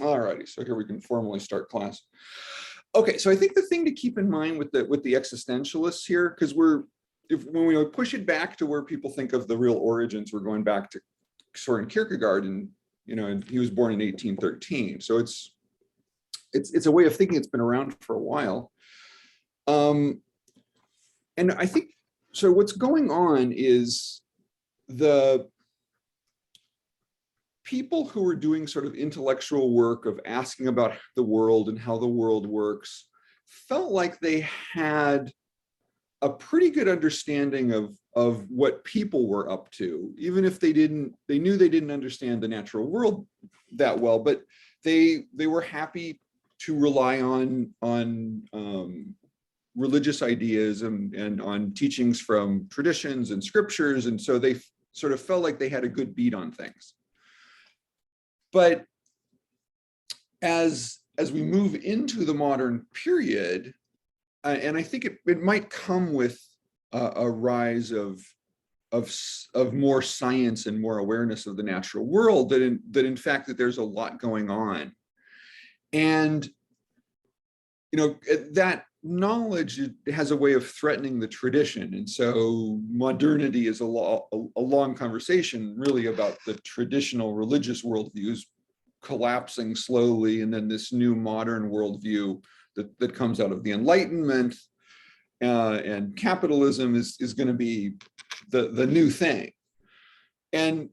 All righty, so here we can formally start class. Okay, so I think the thing to keep in mind with the existentialists here, because when we push it back to where people think of the real origins, we're going back to Soren Kierkegaard, and and he was born in 1813. So it's a way of thinking that's been around for a while. And I think so. What's going on is the people who are doing sort of intellectual work of asking about the world and how the world works felt like they had a pretty good understanding of what people were up to, even if they knew they didn't understand the natural world that well, but they were happy to rely on religious ideas and on teachings from traditions and scriptures, and so they sort of felt like they had a good beat on things. But as we move into the modern period, and I think it might come with a rise of more science and more awareness of the natural world, that in fact that there's a lot going on, and that knowledge has a way of threatening the tradition. And so modernity is a long conversation really about the traditional religious worldviews collapsing slowly, and then this new modern worldview that comes out of the Enlightenment and capitalism is going to be the new thing. And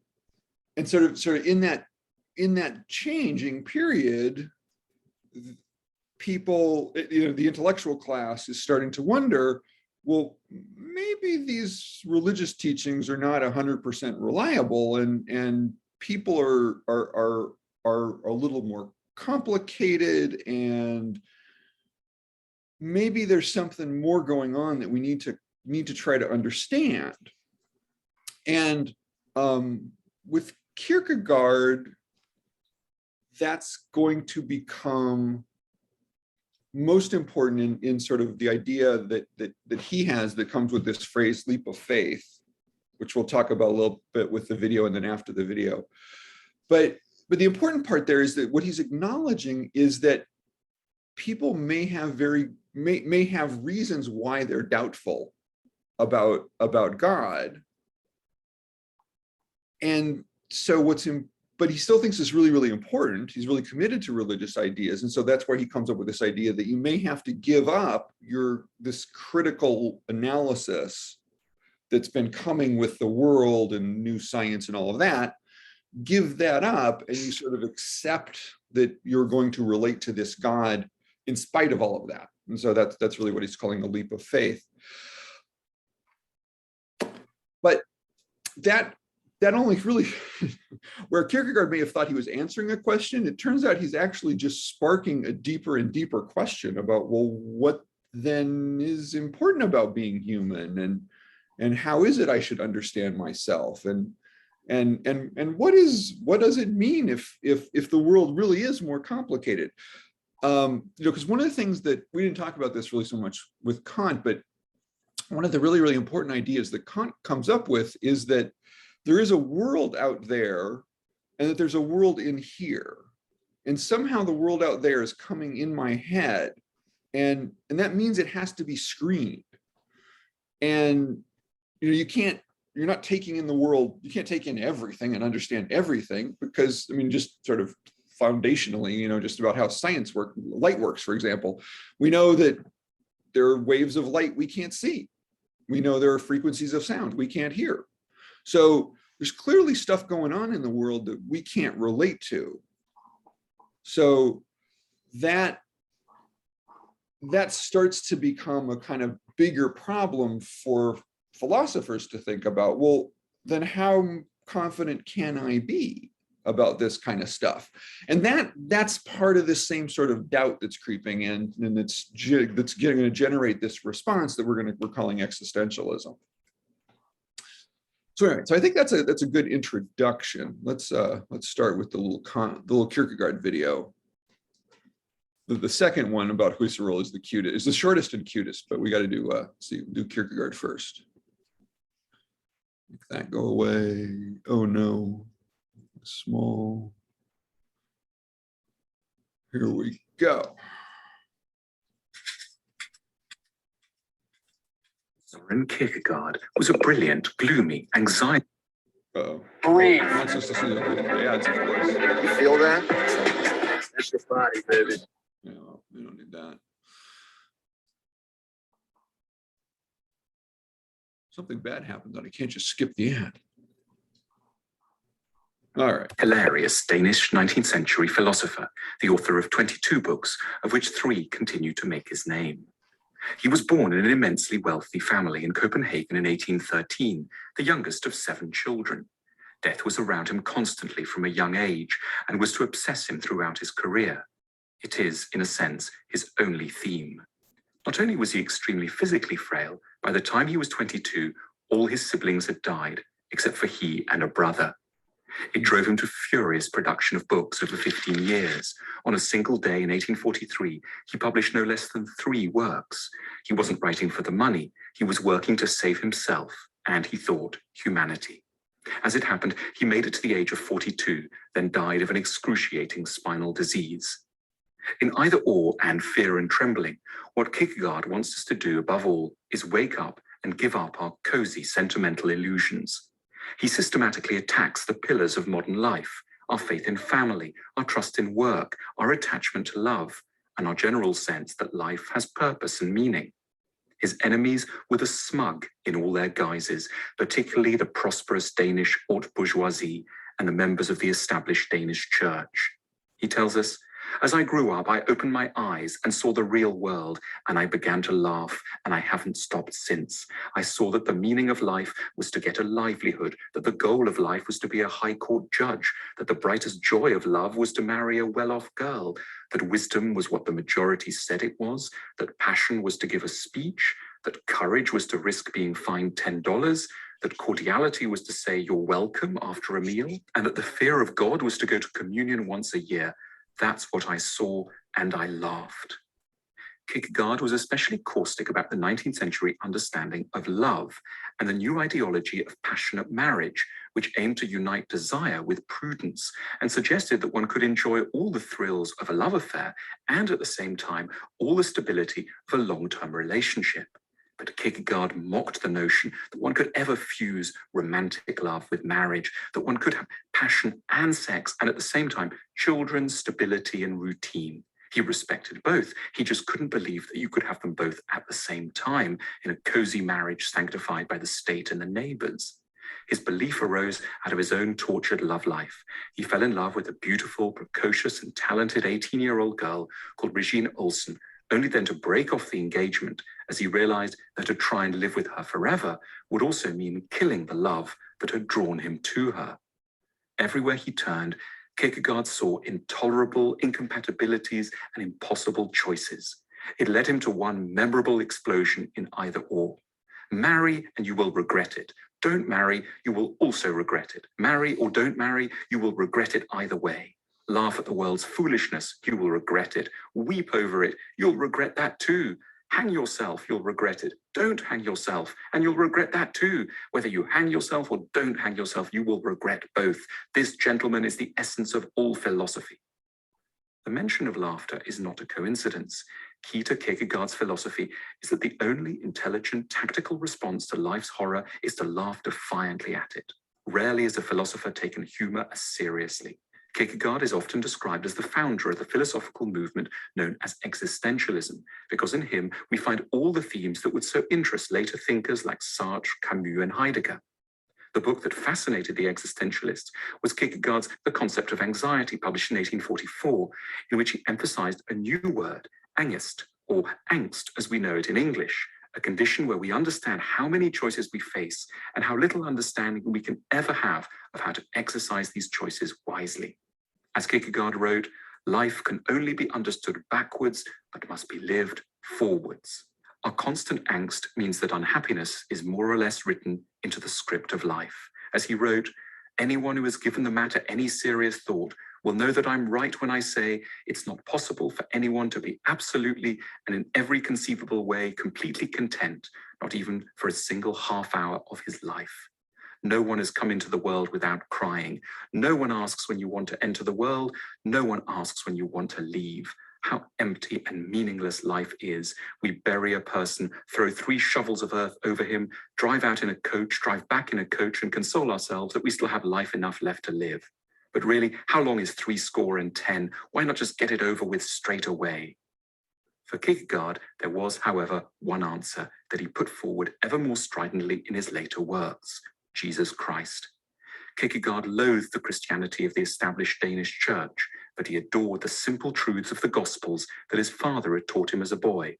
sort of in that changing period, people, the intellectual class is starting to wonder, well, maybe these religious teachings are not 100% reliable, and people are a little more complicated, and maybe there's something more going on that we need to try to understand. And with Kierkegaard, that's going to become most important in sort of the idea that he has, that comes with this phrase leap of faith, which we'll talk about a little bit with the video and then after the video. But the important part there is that what he's acknowledging is that people may have reasons why they're doubtful about God. And so but he still thinks it's really, really important. He's really committed to religious ideas. And so that's where he comes up with this idea that you may have to give up this critical analysis that's been coming with the world and new science and all of that. Give that up, and you sort of accept that you're going to relate to this God in spite of all of that. And so that's really what he's calling a leap of faith. But that only really, where Kierkegaard may have thought he was answering a question, it turns out he's actually just sparking a deeper and deeper question about, well, what then is important about being human, and how is it I should understand myself, and what does it mean if the world really is more complicated? Because one of the things that we didn't talk about this really so much with Kant, but one of the really, really important ideas that Kant comes up with is that there is a world out there, and that there's a world in here, and somehow the world out there is coming in my head, and that means it has to be screened. And you're not taking in the world, you can't take in everything and understand everything, because just sort of foundationally, just about how science works, light works, for example, we know that there are waves of light we can't see. We know there are frequencies of sound we can't hear. So there's clearly stuff going on in the world that we can't relate to. So that starts to become a kind of bigger problem for philosophers to think about. Well, then how confident can I be about this kind of stuff? And that's part of this same sort of doubt that's creeping in, and that's going to generate this response that we're calling existentialism. So anyway, so I think that's a good introduction. Let's start with the little Kierkegaard video. The second one about Husserl is the shortest and cutest, but we got to do Kierkegaard first. Make that go away. Oh no, small. Here we go. Soren Kierkegaard was a brilliant, gloomy, anxiety. Breathe. He wants us to see the ads, of course. You feel that? That's your body, baby. No, we don't need that. Something bad happened, then I can't just skip the ad. All right. Hilarious Danish 19th century philosopher, the author of 22 books, of which 3 continue to make his name. He was born in an immensely wealthy family in Copenhagen in 1813, the youngest of 7 children. Death was around him constantly from a young age and was to obsess him throughout his career. It is, in a sense, his only theme. Not only was he extremely physically frail, by the time he was 22, all his siblings had died, except for he and a brother. It drove him to furious production of books over 15 years. On a single day in 1843, he published no less than 3 works. He wasn't writing for the money. He was working to save himself, and he thought, humanity. As it happened, he made it to the age of 42, then died of an excruciating spinal disease. In either awe and fear and trembling, what Kierkegaard wants us to do above all is wake up and give up our cozy sentimental illusions. He systematically attacks the pillars of modern life, our faith in family, our trust in work, our attachment to love, and our general sense that life has purpose and meaning. His enemies were the smug in all their guises, particularly the prosperous Danish haute bourgeoisie and the members of the established Danish church. He tells us, "As I grew up, I opened my eyes and saw the real world, and I began to laugh, and I haven't stopped since. I saw that the meaning of life was to get a livelihood, that the goal of life was to be a high court judge, that the brightest joy of love was to marry a well-off girl, that wisdom was what the majority said it was, that passion was to give a speech, that courage was to risk being fined $10, that cordiality was to say you're welcome after a meal, and that the fear of God was to go to communion once a year. That's what I saw, and I laughed." Kierkegaard was especially caustic about the 19th century understanding of love and the new ideology of passionate marriage, which aimed to unite desire with prudence and suggested that one could enjoy all the thrills of a love affair and at the same time all the stability of a long-term relationship. But Kierkegaard mocked the notion that one could ever fuse romantic love with marriage, that one could have passion and sex, and at the same time, children, stability, and routine. He respected both. He just couldn't believe that you could have them both at the same time in a cozy marriage sanctified by the state and the neighbors. His belief arose out of his own tortured love life. He fell in love with a beautiful, precocious, and talented 18-year-old girl called Regine Olsen, only then to break off the engagement as he realized that to try and live with her forever would also mean killing the love that had drawn him to her. Everywhere he turned, Kierkegaard saw intolerable incompatibilities and impossible choices. It led him to one memorable explosion in either or. Marry and you will regret it. Don't marry, you will also regret it. Marry or don't marry, you will regret it either way. Laugh at the world's foolishness, you will regret it. Weep over it, you'll regret that too. Hang yourself, you'll regret it. Don't hang yourself, and you'll regret that too. Whether you hang yourself or don't hang yourself, you will regret both. This, gentleman, is the essence of all philosophy. The mention of laughter is not a coincidence. Key to Kierkegaard's philosophy is that the only intelligent, tactical response to life's horror is to laugh defiantly at it. Rarely has a philosopher taken humor as seriously. Kierkegaard is often described as the founder of the philosophical movement known as Existentialism, because in him we find all the themes that would so interest later thinkers like Sartre, Camus, and Heidegger. The book that fascinated the existentialists was Kierkegaard's The Concept of Anxiety, published in 1844, in which he emphasized a new word, angst, or angst as we know it in English, a condition where we understand how many choices we face and how little understanding we can ever have of how to exercise these choices wisely. As Kierkegaard wrote, life can only be understood backwards, but must be lived forwards. Our constant angst means that unhappiness is more or less written into the script of life. As he wrote, anyone who has given the matter any serious thought will know that I'm right when I say it's not possible for anyone to be absolutely and in every conceivable way completely content, not even for a single half hour of his life. No one has come into the world without crying. No one asks when you want to enter the world. No one asks when you want to leave. How empty and meaningless life is. We bury a person, throw 3 shovels of earth over him, drive out in a coach, drive back in a coach, and console ourselves that we still have life enough left to live. But really, how long is 70? Why not just get it over with straight away? For Kierkegaard, there was, however, one answer that he put forward ever more stridently in his later works: Jesus Christ. Kierkegaard loathed the Christianity of the established Danish church, but he adored the simple truths of the Gospels that his father had taught him as a boy.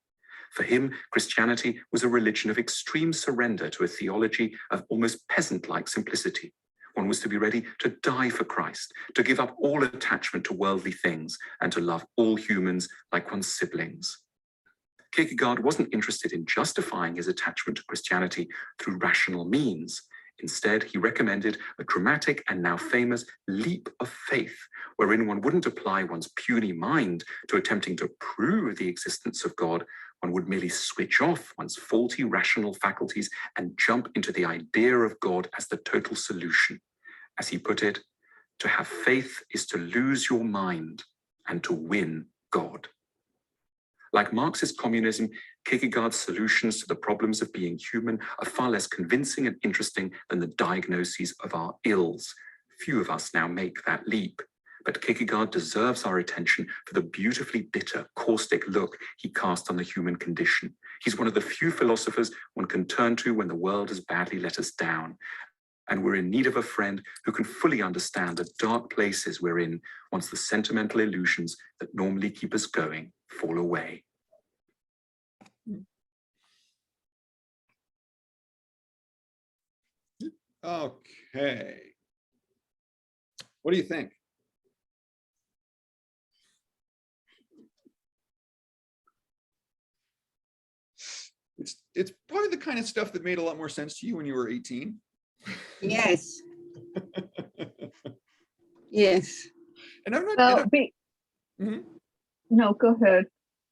For him, Christianity was a religion of extreme surrender to a theology of almost peasant-like simplicity. One was to be ready to die for Christ, to give up all attachment to worldly things, and to love all humans like one's siblings. Kierkegaard wasn't interested in justifying his attachment to Christianity through rational means. Instead, he recommended a dramatic and now famous leap of faith, wherein one wouldn't apply one's puny mind to attempting to prove the existence of God. One would merely switch off one's faulty rational faculties and jump into the idea of God as the total solution. As he put it, to have faith is to lose your mind and to win God. Like Marxist communism, Kierkegaard's solutions to the problems of being human are far less convincing and interesting than the diagnoses of our ills. Few of us now make that leap, but Kierkegaard deserves our attention for the beautifully bitter, caustic look he cast on the human condition. He's one of the few philosophers one can turn to when the world has badly let us down, and we're in need of a friend who can fully understand the dark places we're in once the sentimental illusions that normally keep us going fall away. Okay. What do you think? It's probably the kind of stuff that made a lot more sense to you when you were 18. Yes. Yes. And I'm not. Well, no, go ahead.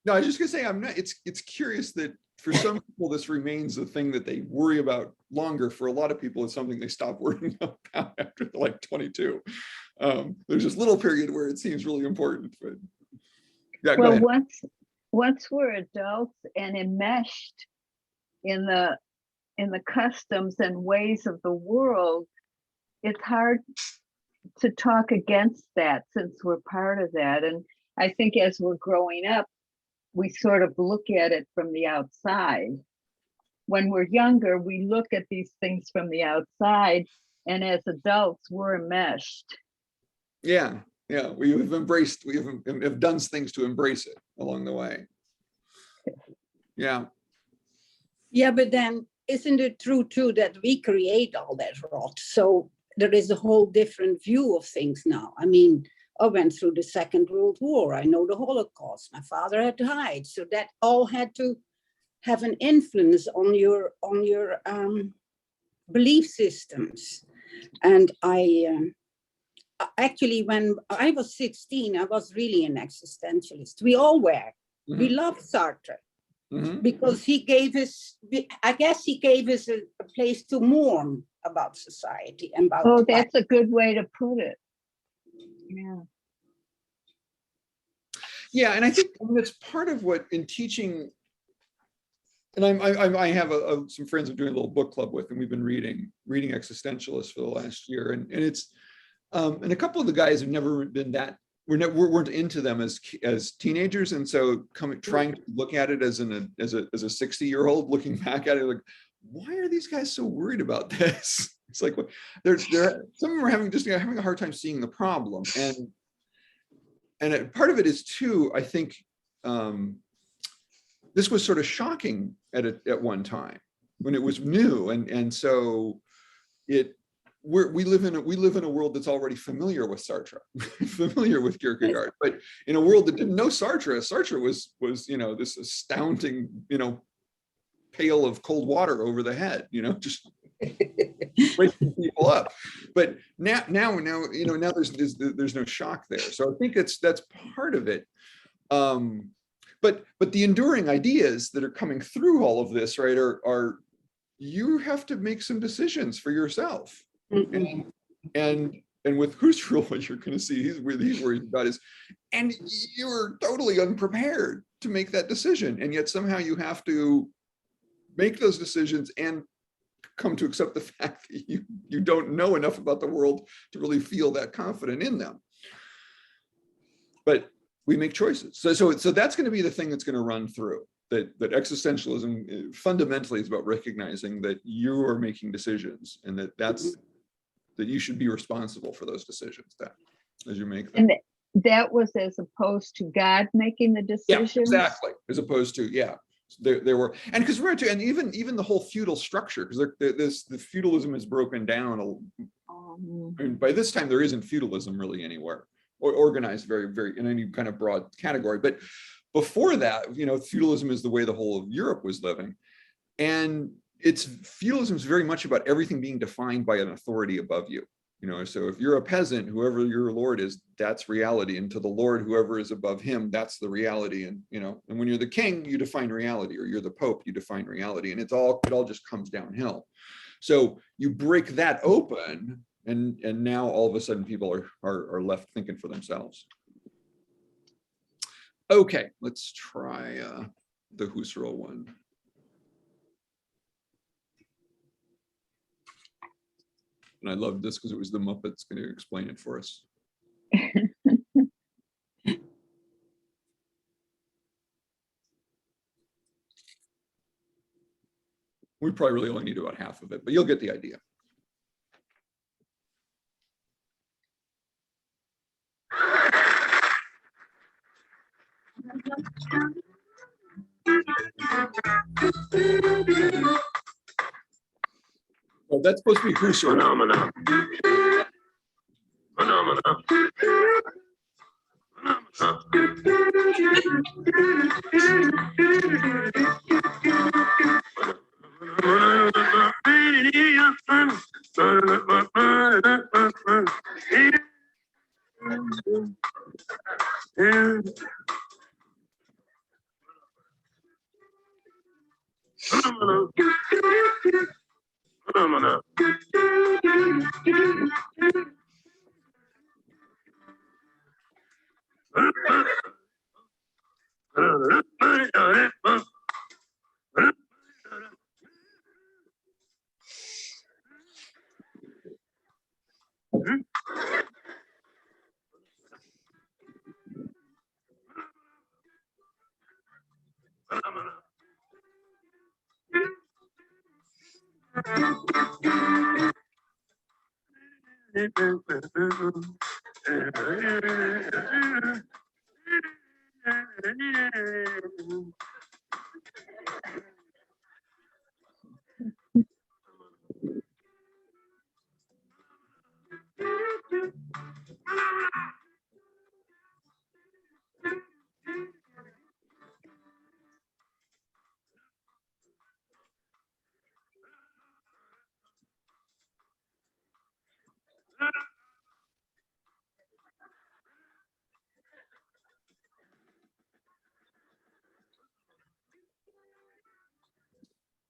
No, I was just gonna say I'm not. It's curious that for some people this remains a thing that they worry about longer. For a lot of people, it's something they stop worrying about after like 22. There's this little period where it seems really important. But yeah, well, once we're adults and enmeshed in the customs and ways of the world, it's hard to talk against that since we're part of that. And I think as we're growing up, we sort of look at it from the outside. When we're younger, we look at these things from the outside, and as adults, we're enmeshed. Yeah, we have done things to embrace it along the way. Yeah. Yeah, but then isn't it true too that we create all that rot? So there is a whole different view of things now. I mean, I went through the Second World War. I know the Holocaust. My father had to hide. So that all had to have an influence on your belief systems. And I actually, when I was 16, I was really an existentialist. We all were. Mm-hmm. We loved Sartre. Mm-hmm. Because he gave us, I guess he gave us a place to mourn about society and about. Oh, that's a good way to put it. Yeah. Yeah, and I think that's part of what in teaching. And I have some friends I'm doing a little book club with, and we've been reading Existentialists for the last year, and it's and a couple of the guys have never been that. weren't into them as teenagers, and so trying to look at it as a 60-year-old looking back at it, like, why are these guys so worried about this? It's like some of them are having a hard time seeing the problem, and part of it is too, I think, this was sort of shocking at one time when it was new, and so we live in a world that's already familiar with Sartre, familiar with Kierkegaard, but in a world that didn't know Sartre was this astounding pail of cold water over the head, just waking people up. But now there's no shock there. So I think that's part of it. But the enduring ideas that are coming through all of this, right, are you have to make some decisions for yourself. Mhm. And with Husserl, what you're going to see, he's worried about is, and you're totally unprepared to make that decision, and yet somehow you have to make those decisions and come to accept the fact that you don't know enough about the world to really feel that confident in them. But we make choices. So that's going to be the thing that's going to run through. That existentialism fundamentally is about recognizing that you are making decisions, and that you should be responsible for those decisions that as you make them. And that was as opposed to God making the decisions. Yeah, exactly. As opposed to, yeah, there were, and because we're into, and even the whole feudal structure, because the feudalism is broken down. And by this time, there isn't feudalism really anywhere, or organized very, very in any kind of broad category. But before that, feudalism is the way the whole of Europe was living, and feudalism is very much about everything being defined by an authority above you. So if you're a peasant, whoever your lord is, that's reality. And to the lord, whoever is above him, that's the reality. And and when you're the king, you define reality, or you're the pope, you define reality. And it all just comes downhill. So you break that open, and now all of a sudden people are left thinking for themselves. Okay, let's try the Husserl one. And I loved this because it was the Muppets going to explain it for us. We probably really only need about half of it, but you'll get the idea. Well, that's supposed to be Husserl. Phenomena. Phenomena. Phenomena.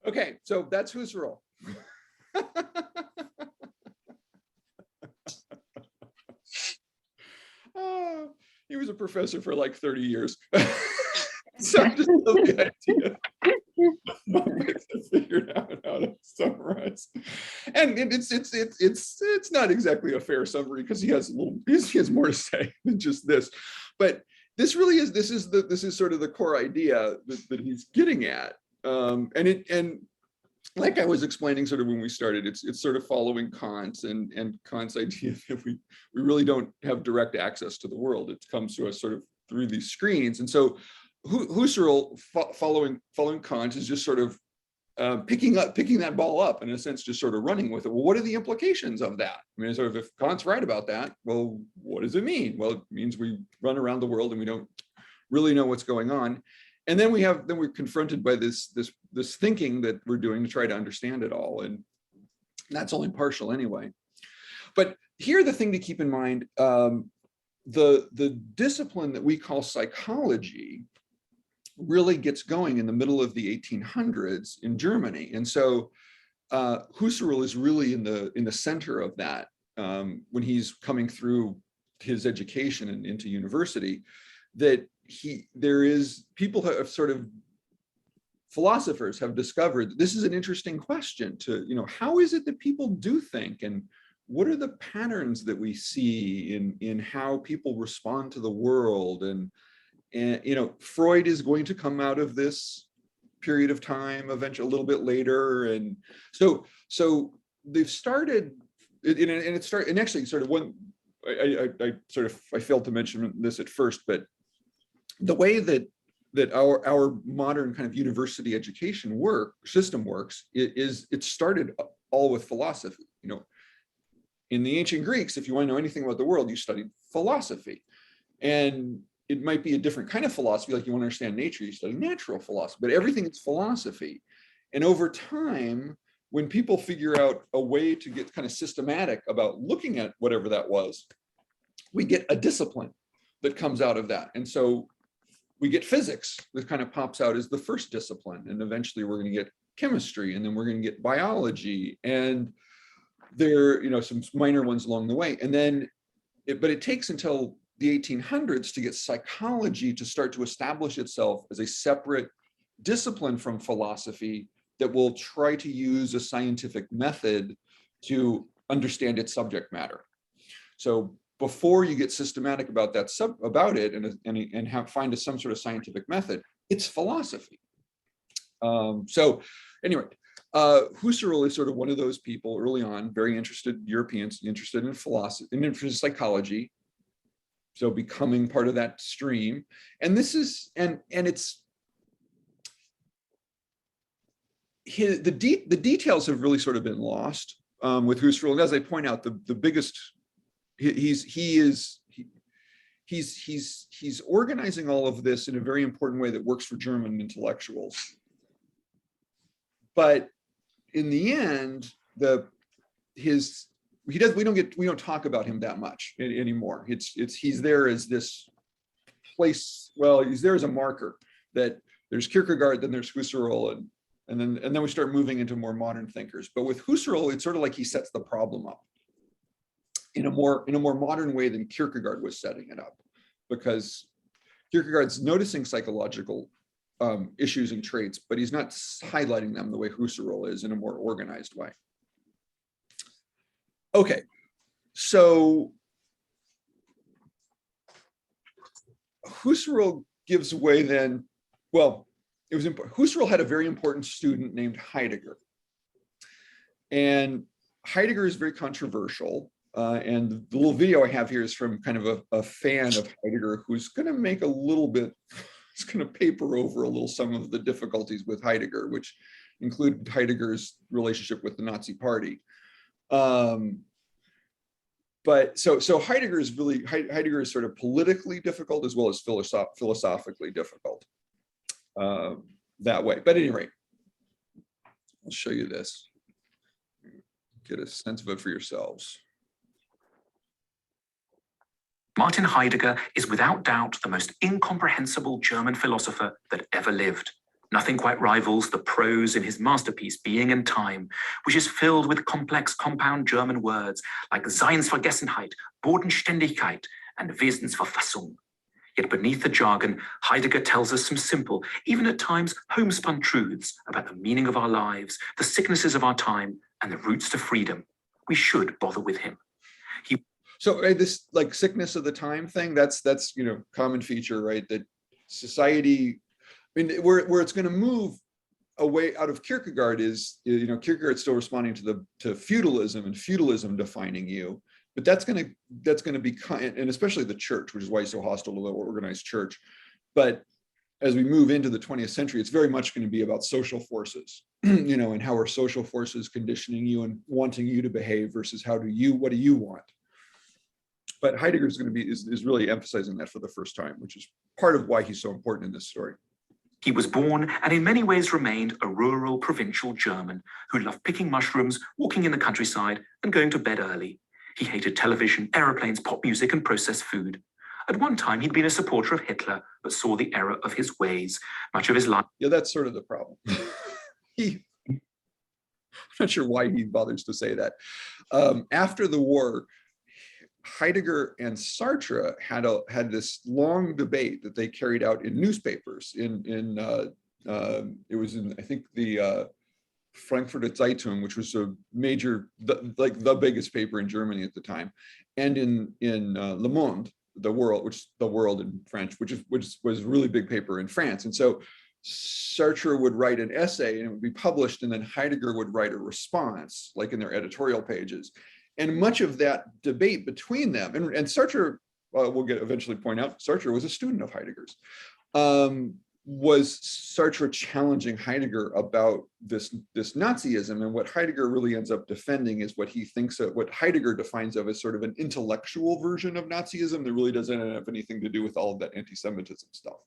Okay, so that's Husserl. Oh, he was a professor for like 30 years. So I just love the idea. Muppets figured out how to summarize, and it's not exactly a fair summary because he has more to say than just this, but this really is this is sort of the core idea that he's getting at, and like I was explaining sort of when we started, it's sort of following Kant and Kant's idea that we really don't have direct access to the world. It comes to us sort of through these screens, and so Husserl following Kant is just sort of picking that ball up, in a sense, just sort of running with it. Well, what are the implications of that? I mean, sort of, if Kant's right about that, well, what does it mean? Well, it means we run around the world and we don't really know what's going on. And then we're confronted by this thinking that we're doing to try to understand it all, and that's only partial anyway. But here, the thing to keep in mind, the discipline that we call psychology really gets going in the middle of the 1800s in Germany. And so Husserl is really in the center of that when he's coming through his education and into university, that people have sort of, philosophers have discovered that this is an interesting question to, how is it that people do think, and what are the patterns that we see in how people respond to the world? And Freud is going to come out of this period of time eventually a little bit later. And so they've started, and actually sort of one, I failed to mention this at first, but the way that our modern kind of university education system works is it started all with philosophy. In the ancient Greeks, if you want to know anything about the world, you studied philosophy. And it might be a different kind of philosophy, like you want to understand nature, you study natural philosophy, but everything is philosophy. And over time, when people figure out a way to get kind of systematic about looking at whatever that was, we get a discipline that comes out of that. And so we get physics that kind of pops out as the first discipline. And eventually we're going to get chemistry, and then we're going to get biology, and there, some minor ones along the way. And then, but it takes until the 1800s to get psychology to start to establish itself as a separate discipline from philosophy that will try to use a scientific method to understand its subject matter. So before you get systematic about it and find some sort of scientific method, it's philosophy. So anyway, Husserl is sort of one of those people early on, very interested, Europeans interested in philosophy, interested in psychology. So becoming part of that stream. And this is, and it's, the details have really sort of been lost with Husserl. And as I point out, the biggest, he's organizing all of this in a very important way that works for German intellectuals. But in the end, we don't talk about him that much anymore. He's there as this place. Well, he's there as a marker that there's Kierkegaard, then there's Husserl, and then we start moving into more modern thinkers. But with Husserl, it's sort of like he sets the problem up in a more modern way than Kierkegaard was setting it up, because Kierkegaard's noticing psychological issues and traits, but he's not highlighting them the way Husserl is in a more organized way. Okay, so Husserl gives way then, well, Husserl had a very important student named Heidegger. And Heidegger is very controversial. And the little video I have here is from kind of a fan of Heidegger who's going to make a little bit, he's going to paper over a little some of the difficulties with Heidegger, which include Heidegger's relationship with the Nazi Party. But so Heidegger is sort of politically difficult as well as philosophically difficult that way. But at any rate, I'll show you this. Get a sense of it for yourselves. Martin Heidegger is without doubt the most incomprehensible German philosopher that ever lived. Nothing quite rivals the prose in his masterpiece, Being and Time, which is filled with complex compound German words like Seinsvergessenheit, Bodenständigkeit, and Wesensverfassung. Yet beneath the jargon, Heidegger tells us some simple, even at times homespun truths about the meaning of our lives, the sicknesses of our time, and the routes to freedom. We should bother with him. So this like sickness of the time thing, that's common feature, right? That society, I mean, where it's going to move away out of Kierkegaard is, Kierkegaard's still responding to feudalism and feudalism defining you, but that's going to be, and especially the church, which is why he's so hostile to the organized church. But as we move into the 20th century, it's very much going to be about social forces, and how are social forces conditioning you and wanting you to behave versus what do you want? But Heidegger is going to be is really emphasizing that for the first time, which is part of why he's so important in this story. He was born and in many ways remained a rural provincial German who loved picking mushrooms, walking in the countryside, and going to bed early. He hated television, aeroplanes, pop music, and processed food. At one time, he'd been a supporter of Hitler, but saw the error of his ways. Much of his life. Yeah, that's sort of the problem. not sure why he bothers to say that. After the war, Heidegger and Sartre had this long debate that they carried out in newspapers. It was in, I think, the Frankfurter Zeitung, which was a major, like the biggest paper in Germany at the time, and in Le Monde, the World, which the World in French, which was a really big paper in France. And so Sartre would write an essay and it would be published, and then Heidegger would write a response, like in their editorial pages. And much of that debate between them, and Sartre, we'll eventually point out, Sartre was a student of Heidegger's, was Sartre challenging Heidegger about this Nazism. And what Heidegger really ends up defending is what he thinks of, what Heidegger defines of as sort of an intellectual version of Nazism that really doesn't have anything to do with all of that anti-Semitism stuff.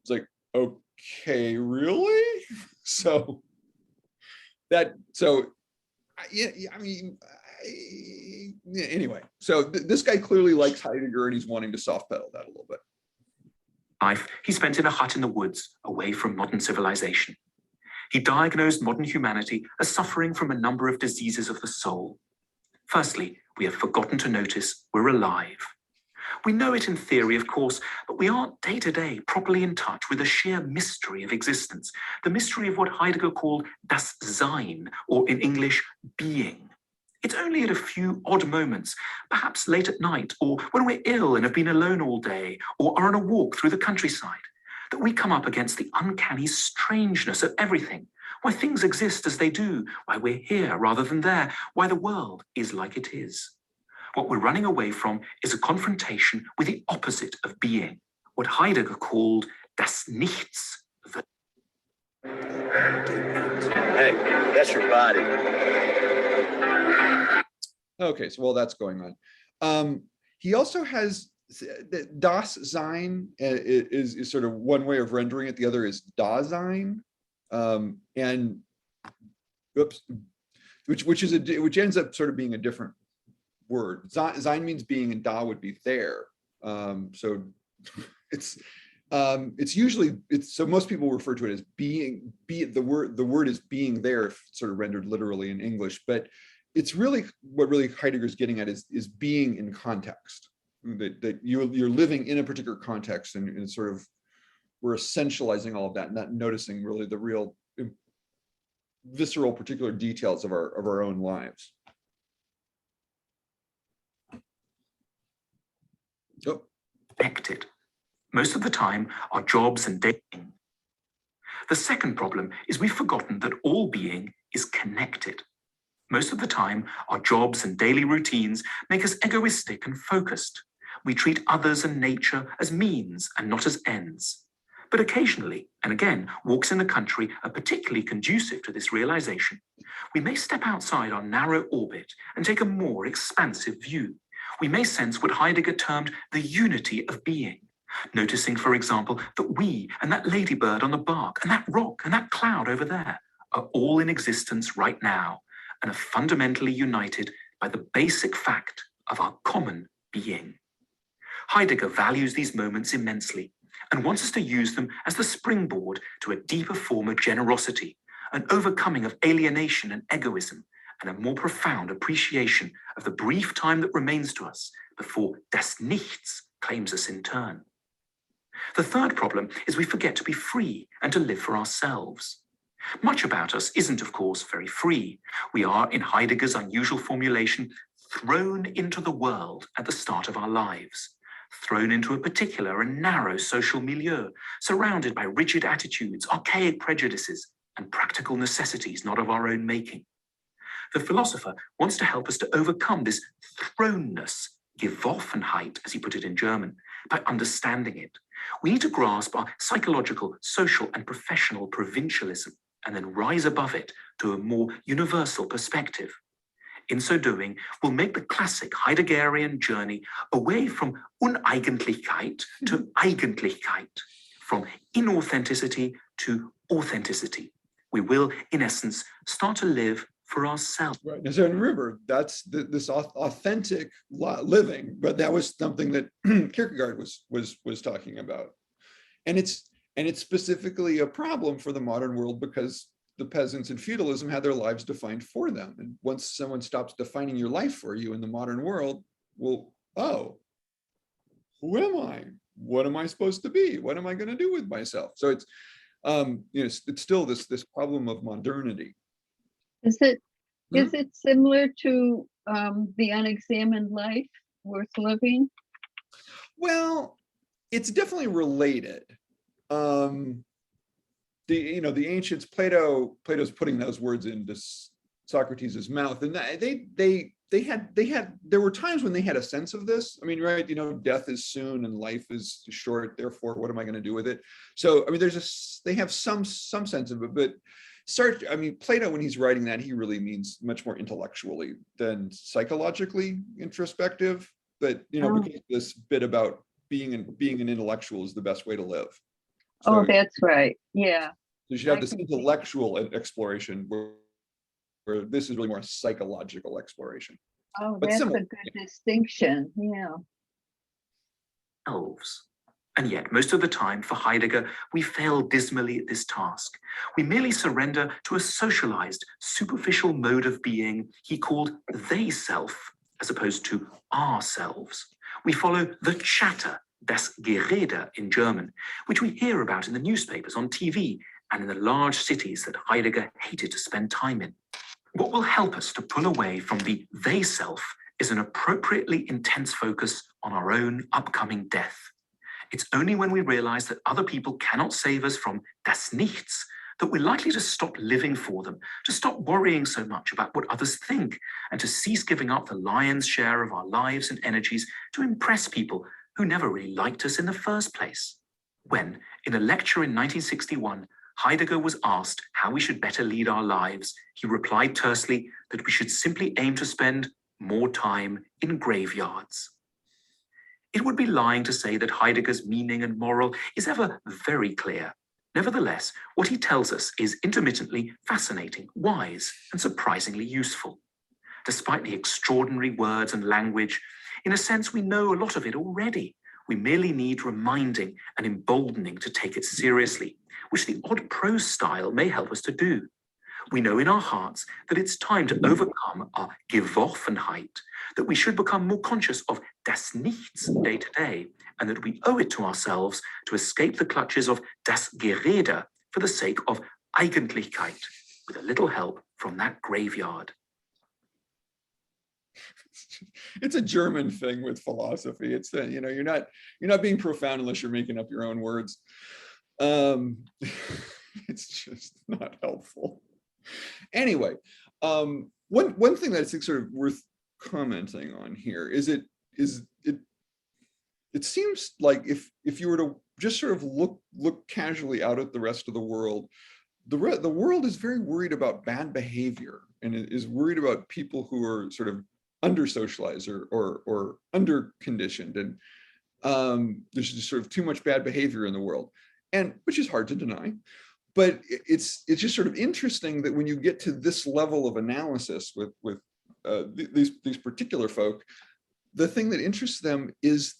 It's like, okay, really? Anyway, so this guy clearly likes Heidegger and he's wanting to soft pedal that a little bit. Life he spent in a hut in the woods, away from modern civilization. He diagnosed modern humanity as suffering from a number of diseases of the soul. Firstly, we have forgotten to notice we're alive. We know it in theory, of course, but we aren't day to day properly in touch with the sheer mystery of existence, the mystery of what Heidegger called das Sein, or in English, being. It's only at a few odd moments, perhaps late at night, or when we're ill and have been alone all day, or are on a walk through the countryside, that we come up against the uncanny strangeness of everything, why things exist as they do, why we're here rather than there, why the world is like it is. What we're running away from is a confrontation with the opposite of being, what Heidegger called das Nichts. Hey, that's your body. Okay, so while that's going on, he also has das Sein is sort of one way of rendering it. The other is Dasein, and oops, which ends up sort of being a different word. Sein means being, and da would be there. So it's usually so most people refer to it as being. The word is being there, sort of rendered literally in English, but it's really what Heidegger's getting at is being in context. That you're living in a particular context, and sort of we're essentializing all of that, and not noticing really the real visceral particular details of our own lives. Oh. Connected. Most of the time, our jobs and dating. The second problem is we've forgotten that all being is connected. Most of the time, our jobs and daily routines make us egoistic and focused. We treat others and nature as means and not as ends. But occasionally, and again, walks in the country are particularly conducive to this realization. We may step outside our narrow orbit and take a more expansive view. We may sense what Heidegger termed the unity of being, noticing, for example, that we and that ladybird on the bark and that rock and that cloud over there are all in existence right now and are fundamentally united by the basic fact of our common being. Heidegger values these moments immensely and wants us to use them as the springboard to a deeper form of generosity, an overcoming of alienation and egoism, and a more profound appreciation of the brief time that remains to us before das Nichts claims us in turn. The third problem is we forget to be free and to live for ourselves. Much about us isn't, of course, very free. We are, in Heidegger's unusual formulation, thrown into the world at the start of our lives, thrown into a particular and narrow social milieu, surrounded by rigid attitudes, archaic prejudices, and practical necessities not of our own making. The philosopher wants to help us to overcome this thrownness, Geworfenheit, as he put it in German, by understanding it. We need to grasp our psychological, social, and professional provincialism, and then rise above it to a more universal perspective. In so doing, we'll make the classic Heideggerian journey away from Uneigentlichkeit to Eigentlichkeit, from inauthenticity to authenticity. We will, in essence, start to live for ourselves. Right. And so remember, that's this authentic living, but that was something that Kierkegaard was talking about. And it's specifically a problem for the modern world because the peasants in feudalism had their lives defined for them. And once someone stops defining your life for you in the modern world, well, oh, who am I? What am I supposed to be? What am I going to do with myself? So it's, it's still this problem of modernity. Is it similar to the unexamined life worth living? Well, it's definitely related. The ancients, Plato's putting those words into Socrates' mouth, and there were times when they had a sense of this. I mean, right, death is soon and life is short, therefore what am I going to do with it? So I mean, they have some sense of it, but Plato, when he's writing that, he really means much more intellectually than psychologically introspective. But because this bit about being an intellectual is the best way to live. So, that's right. Yeah. You should have this intellectual exploration where this is really more a psychological exploration. Oh, that's a good distinction. Yeah. Elves. And yet, most of the time, for Heidegger, we fail dismally at this task. We merely surrender to a socialized, superficial mode of being he called they-self, as opposed to ourselves. We follow the chatter, das Gerede in German, which we hear about in the newspapers, on TV, and in the large cities that Heidegger hated to spend time in. What will help us to pull away from the they-self is an appropriately intense focus on our own upcoming death. It's only when we realize that other people cannot save us from das Nichts that we're likely to stop living for them, to stop worrying so much about what others think, and to cease giving up the lion's share of our lives and energies to impress people who never really liked us in the first place. When, in a lecture in 1961, Heidegger was asked how we should better lead our lives, he replied tersely that we should simply aim to spend more time in graveyards. It would be lying to say that Heidegger's meaning and moral is ever very clear. Nevertheless, what he tells us is intermittently fascinating, wise, and surprisingly useful. Despite the extraordinary words and language, in a sense, we know a lot of it already. We merely need reminding and emboldening to take it seriously, which the odd prose style may help us to do. We know in our hearts that it's time to overcome our Gewoffenheit, that we should become more conscious of das Nichts day to day, and that we owe it to ourselves to escape the clutches of das Gerede for the sake of Eigentlichkeit, with a little help from that graveyard. It's a German thing with philosophy. It's that, you're not being profound unless you're making up your own words. It's just not helpful. Anyway, one thing that I think sort of worth commenting on here is it seems like if you were to just sort of look casually out at the rest of the world, the world is very worried about bad behavior, and it is worried about people who are sort of under socialized or under conditioned, and there's just sort of too much bad behavior in the world, and which is hard to deny. But it's just sort of interesting that when you get to this level of analysis with these particular folk, the thing that interests them is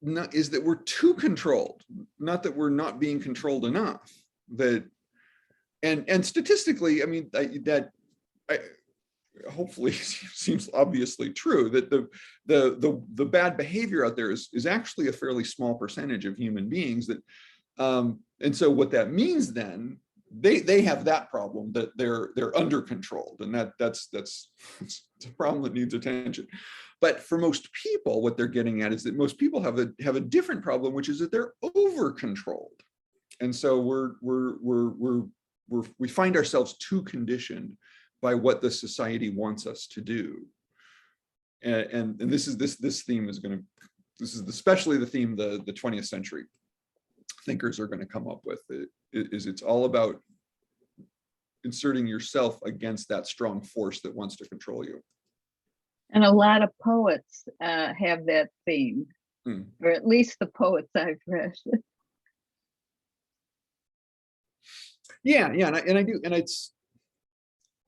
that we're too controlled, not that we're not being controlled enough. And statistically, I mean, hopefully seems obviously true that the bad behavior out there is actually a fairly small percentage of human beings that. And so what that means then, they have that problem that they're under controlled, and that's a problem that needs attention. But for most people, what they're getting at is that most people have a different problem, which is that they're over controlled, and so we find ourselves too conditioned by what the society wants us to do, and this theme is especially the theme the 20th century thinkers are going to come up with. It's all about inserting yourself against that strong force that wants to control you. And a lot of poets have that theme, or at least the poets I've read. Yeah, and I do, and I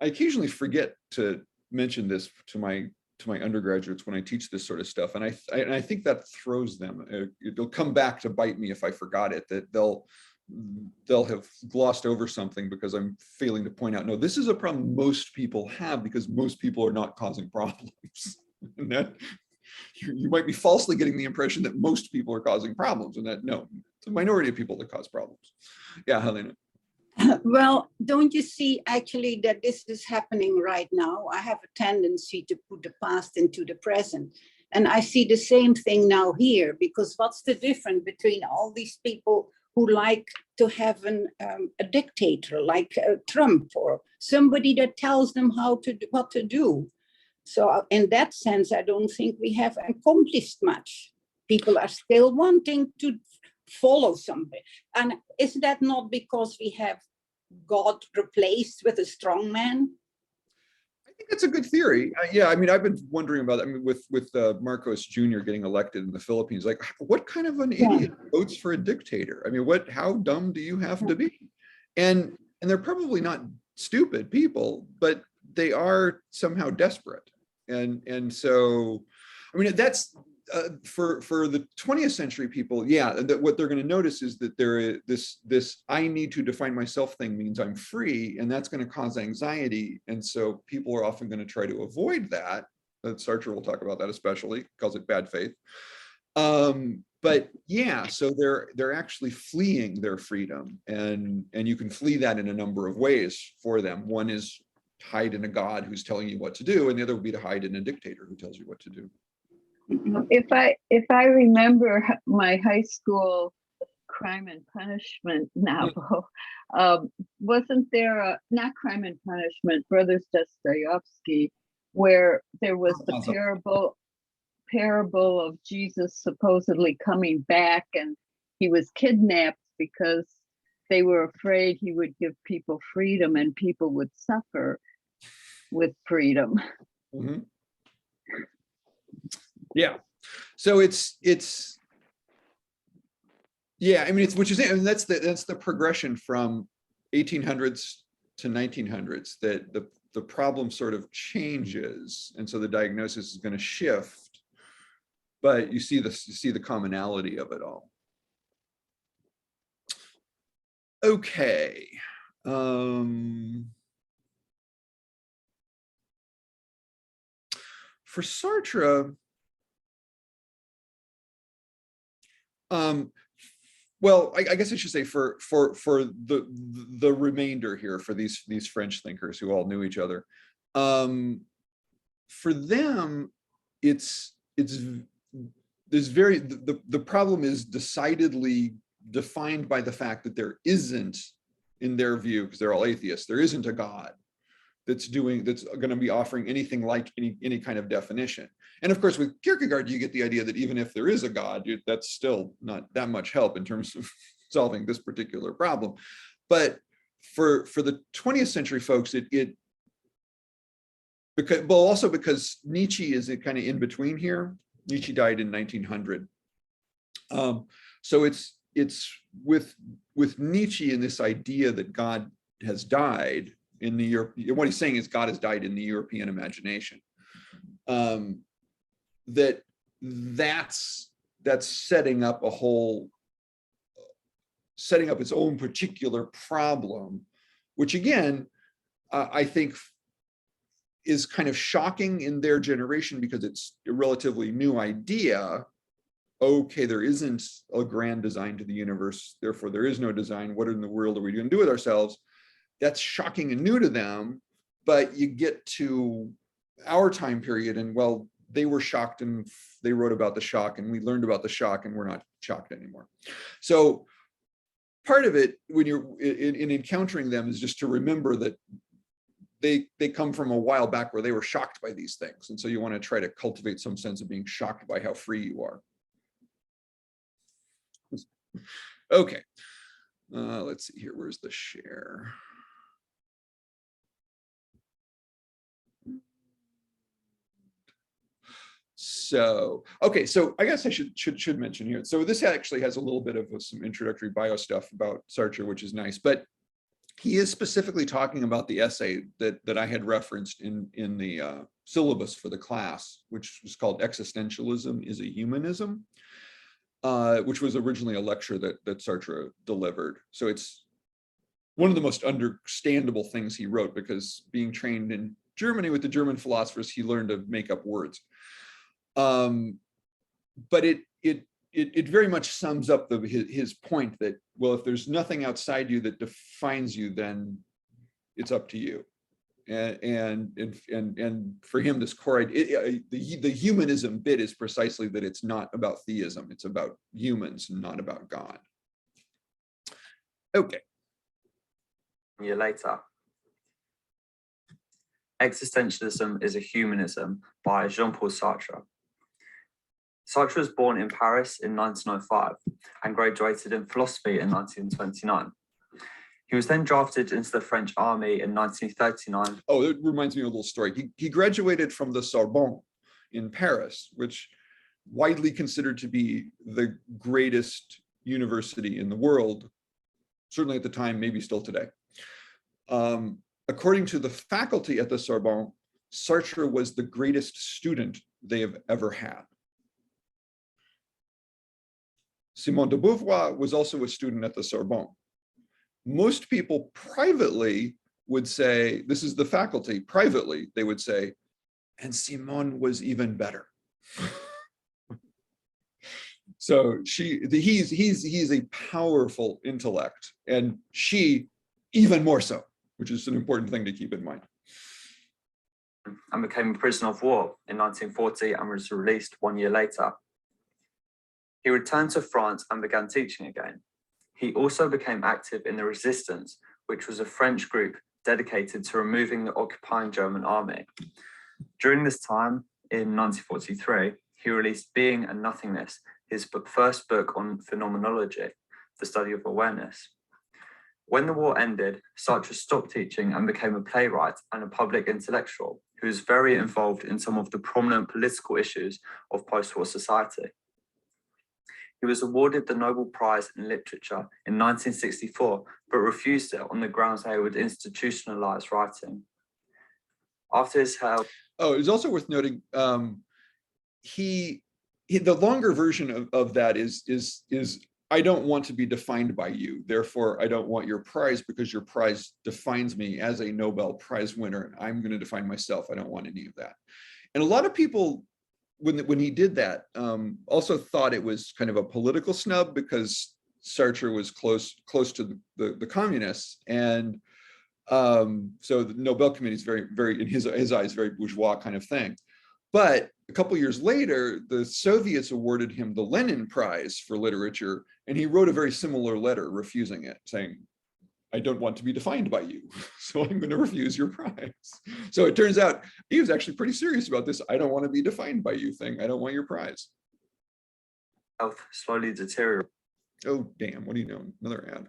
occasionally forget to mention this to my undergraduates when I teach this sort of stuff, and I think that throws them. It'll come back to bite me if I forgot it. That they'll have glossed over something because I'm failing to point out, no, this is a problem most people have because most people are not causing problems. And that you might be falsely getting the impression that most people are causing problems, and that no, it's a minority of people that cause problems. Yeah, Helena. Well, don't you see actually that this is happening right now? I have a tendency to put the past into the present. And I see the same thing now here, because what's the difference between all these people who like to have a dictator like Trump, or somebody that tells them what to do? So in that sense, I don't think we have accomplished much. People are still wanting to follow somebody. And is that not because we have God replaced with a strong man? I think that's a good theory. Yeah, I mean, I've been wondering about that. I mean, with Marcos Jr. getting elected in the Philippines, like, what kind of an idiot votes for a dictator? I mean, how dumb do you have to be? And they're probably not stupid people, but they are somehow desperate. And so, I mean, that's for the 20th century people, yeah, that what they're going to notice is that there is this I need to define myself thing means I'm free, and that's going to cause anxiety. And so people are often going to try to avoid that. Sartre will talk about that, especially calls it bad faith. But yeah, so they're actually fleeing their freedom, and you can flee that in a number of ways for them. One is hide in a god who's telling you what to do, and the other would be to hide in a dictator who tells you what to do. If I remember my high school Crime and Punishment novel, wasn't there not Crime and Punishment, Brothers Dostoevsky, where there was the parable of Jesus supposedly coming back, and he was kidnapped because they were afraid he would give people freedom and people would suffer with freedom. Mm-hmm. Yeah, so it's yeah, I mean, which is, and that's the progression from 1800s to 1900s, that the problem sort of changes, and so the diagnosis is going to shift, but you see the commonality of it all. Okay. For Sartre, well, I guess I should say for the remainder here, for these French thinkers who all knew each other, for them, the problem is decidedly defined by the fact that there isn't, in their view, because they're all atheists, there isn't a God that's going to be offering anything like any kind of definition. And of course, with Kierkegaard, you get the idea that even if there is a God, that's still not that much help in terms of solving this particular problem. But for the 20th century folks, because Nietzsche is kind of in between here. Nietzsche died in 1900. So it's with Nietzsche and this idea that God has died in the Europe. What he's saying is God has died in the European imagination. That's setting up its own particular problem, which again, I think is kind of shocking in their generation because it's a relatively new idea. Okay, there isn't a grand design to the universe, therefore there is no design. What in the world are we going to do with ourselves? That's shocking and new to them, but you get to our time period and, well, they were shocked and they wrote about the shock and we learned about the shock and we're not shocked anymore. So part of it when you're in encountering them is just to remember that they come from a while back where they were shocked by these things. And so you want to try to cultivate some sense of being shocked by how free you are. Okay, let's see here, where's the share? So, okay, so I guess I should mention here. So this actually has a little bit of some introductory bio stuff about Sartre, which is nice, but he is specifically talking about the essay that I had referenced in the syllabus for the class, which is called Existentialism is a Humanism. which was originally a lecture that Sartre delivered. So it's one of the most understandable things he wrote, because being trained in Germany with the German philosophers, he learned to make up words. But it very much sums up his point that, well, if there's nothing outside you that defines you, then it's up to you. And for him, this core idea, the humanism bit is precisely that it's not about theism, it's about humans, not about God. Okay. A year later. Existentialism is a Humanism by Jean-Paul Sartre. Sartre was born in Paris in 1905 and graduated in philosophy in 1929. He was then drafted into the French army in 1939. Oh, it reminds me of a little story. He graduated from the Sorbonne in Paris, which widely considered to be the greatest university in the world, certainly at the time, maybe still today. According to the faculty at the Sorbonne, Sartre was the greatest student they have ever had. Simone de Beauvoir was also a student at the Sorbonne. Most people privately would say, this is the faculty, privately, they would say, and Simone was even better. So he's a powerful intellect, and she even more so, which is an important thing to keep in mind. And became a prisoner of war in 1940 and was released 1 year later. He returned to France and began teaching again. He also became active in the Resistance, which was a French group dedicated to removing the occupying German army. During this time, in 1943, he released Being and Nothingness, his first book on phenomenology, the study of awareness. When the war ended, Sartre stopped teaching and became a playwright and a public intellectual who was very involved in some of the prominent political issues of post-war society. He was awarded the Nobel Prize in Literature in 1964, but refused it on the grounds that it would institutionalize writing. After his health... Oh, it's also worth noting, the longer version of that is I don't want to be defined by you, therefore I don't want your prize because your prize defines me as a Nobel Prize winner, and I'm going to define myself. I don't want any of that. And a lot of people, when he did that, also thought it was kind of a political snub because Sartre was close to the communists, and so the Nobel Committee is very in his eyes very bourgeois kind of thing. But a couple years later, the Soviets awarded him the Lenin Prize for literature, and he wrote a very similar letter refusing it, saying, I don't want to be defined by you, so I'm going to refuse your prize. So it turns out he was actually pretty serious about this. I don't want to be defined by you thing. I don't want your prize. Health slowly deteriorated. Oh, damn. What do you know? Another ad.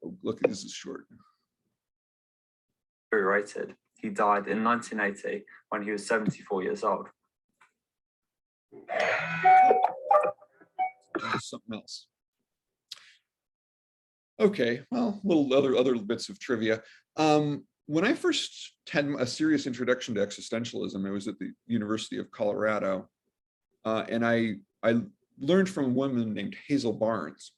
Oh, look, this is short. He died in 1980 when he was 74 years old. Something else. Okay, well, other bits of trivia. When I first had a serious introduction to existentialism, it was at the University of Colorado, and I learned from a woman named Hazel Barnes.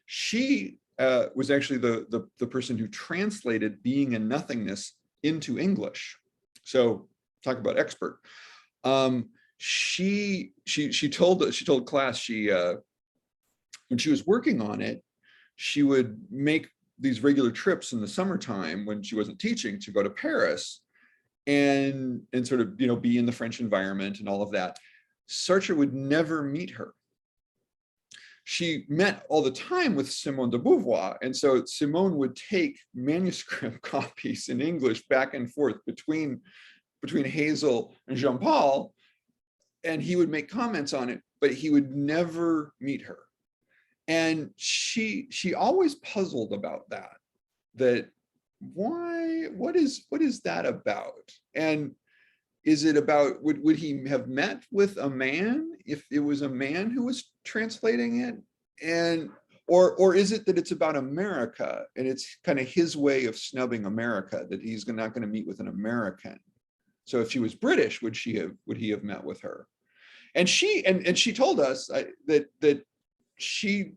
She was actually the person who translated Being and Nothingness into English. So talk about expert. She told class when she was working on it, she would make these regular trips in the summertime when she wasn't teaching to go to Paris and sort of, be in the French environment and all of that. Sartre would never meet her. She met all the time with Simone de Beauvoir. And so Simone would take manuscript copies in English back and forth between Hazel and Jean-Paul, and he would make comments on it, but he would never meet her. And she always puzzled about that what is that about? And is it about, would he have met with a man if it was a man who was translating it? And or is it that it's about America and it's kind of his way of snubbing America, that he's not going to meet with an American? So if she was British, would he have met with her? And she told us that she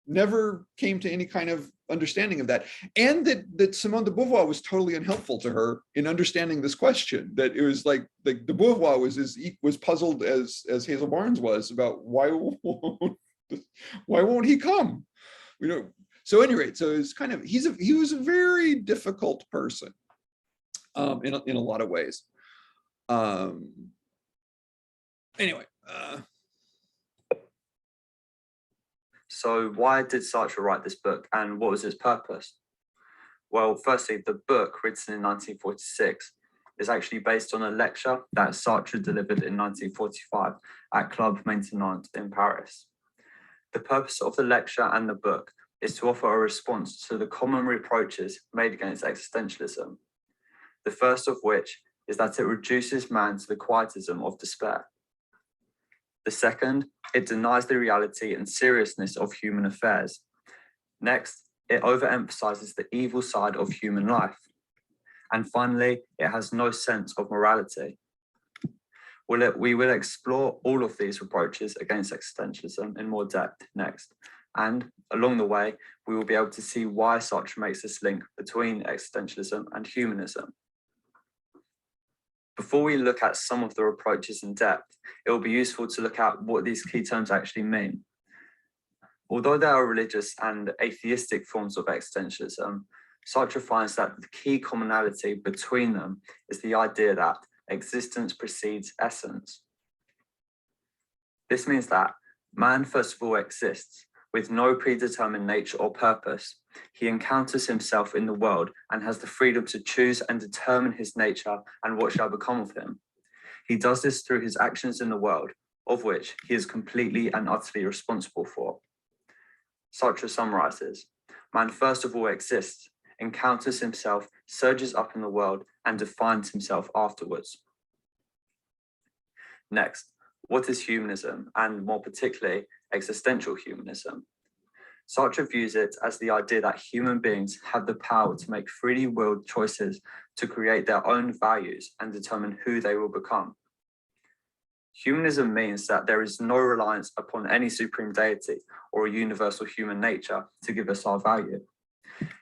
never came to any kind of understanding of that, and that Simone de Beauvoir was totally unhelpful to her in understanding this question. That it was like de Beauvoir was puzzled as Hazel Barnes was about why won't he come, you know. So anyway, so it's kind of he was a very difficult person in a lot of ways. Anyway. So why did Sartre write this book, and what was its purpose? Well, firstly, the book, written in 1946, is actually based on a lecture that Sartre delivered in 1945 at Club Maintenant in Paris. The purpose of the lecture and the book is to offer a response to the common reproaches made against existentialism. The first of which is that it reduces man to the quietism of despair. The second, it denies the reality and seriousness of human affairs. Next, it overemphasizes the evil side of human life. And finally, it has no sense of morality. We will explore all of these reproaches against existentialism in more depth next. And along the way, we will be able to see why Sartre makes this link between existentialism and humanism. Before we look at some of the reproaches in depth, it will be useful to look at what these key terms actually mean. Although there are religious and atheistic forms of existentialism, Sartre finds that the key commonality between them is the idea that existence precedes essence. This means that man first of all exists with no predetermined nature or purpose. He encounters himself in the world and has the freedom to choose and determine his nature and what shall become of him. He does this through his actions in the world, of which he is completely and utterly responsible for. Sartre summarizes, man first of all exists, encounters himself, surges up in the world, and defines himself afterwards. Next, what is humanism, and more particularly, existential humanism? Sartre views it as the idea that human beings have the power to make freely willed choices to create their own values and determine who they will become. Humanism means that there is no reliance upon any supreme deity or a universal human nature to give us our value.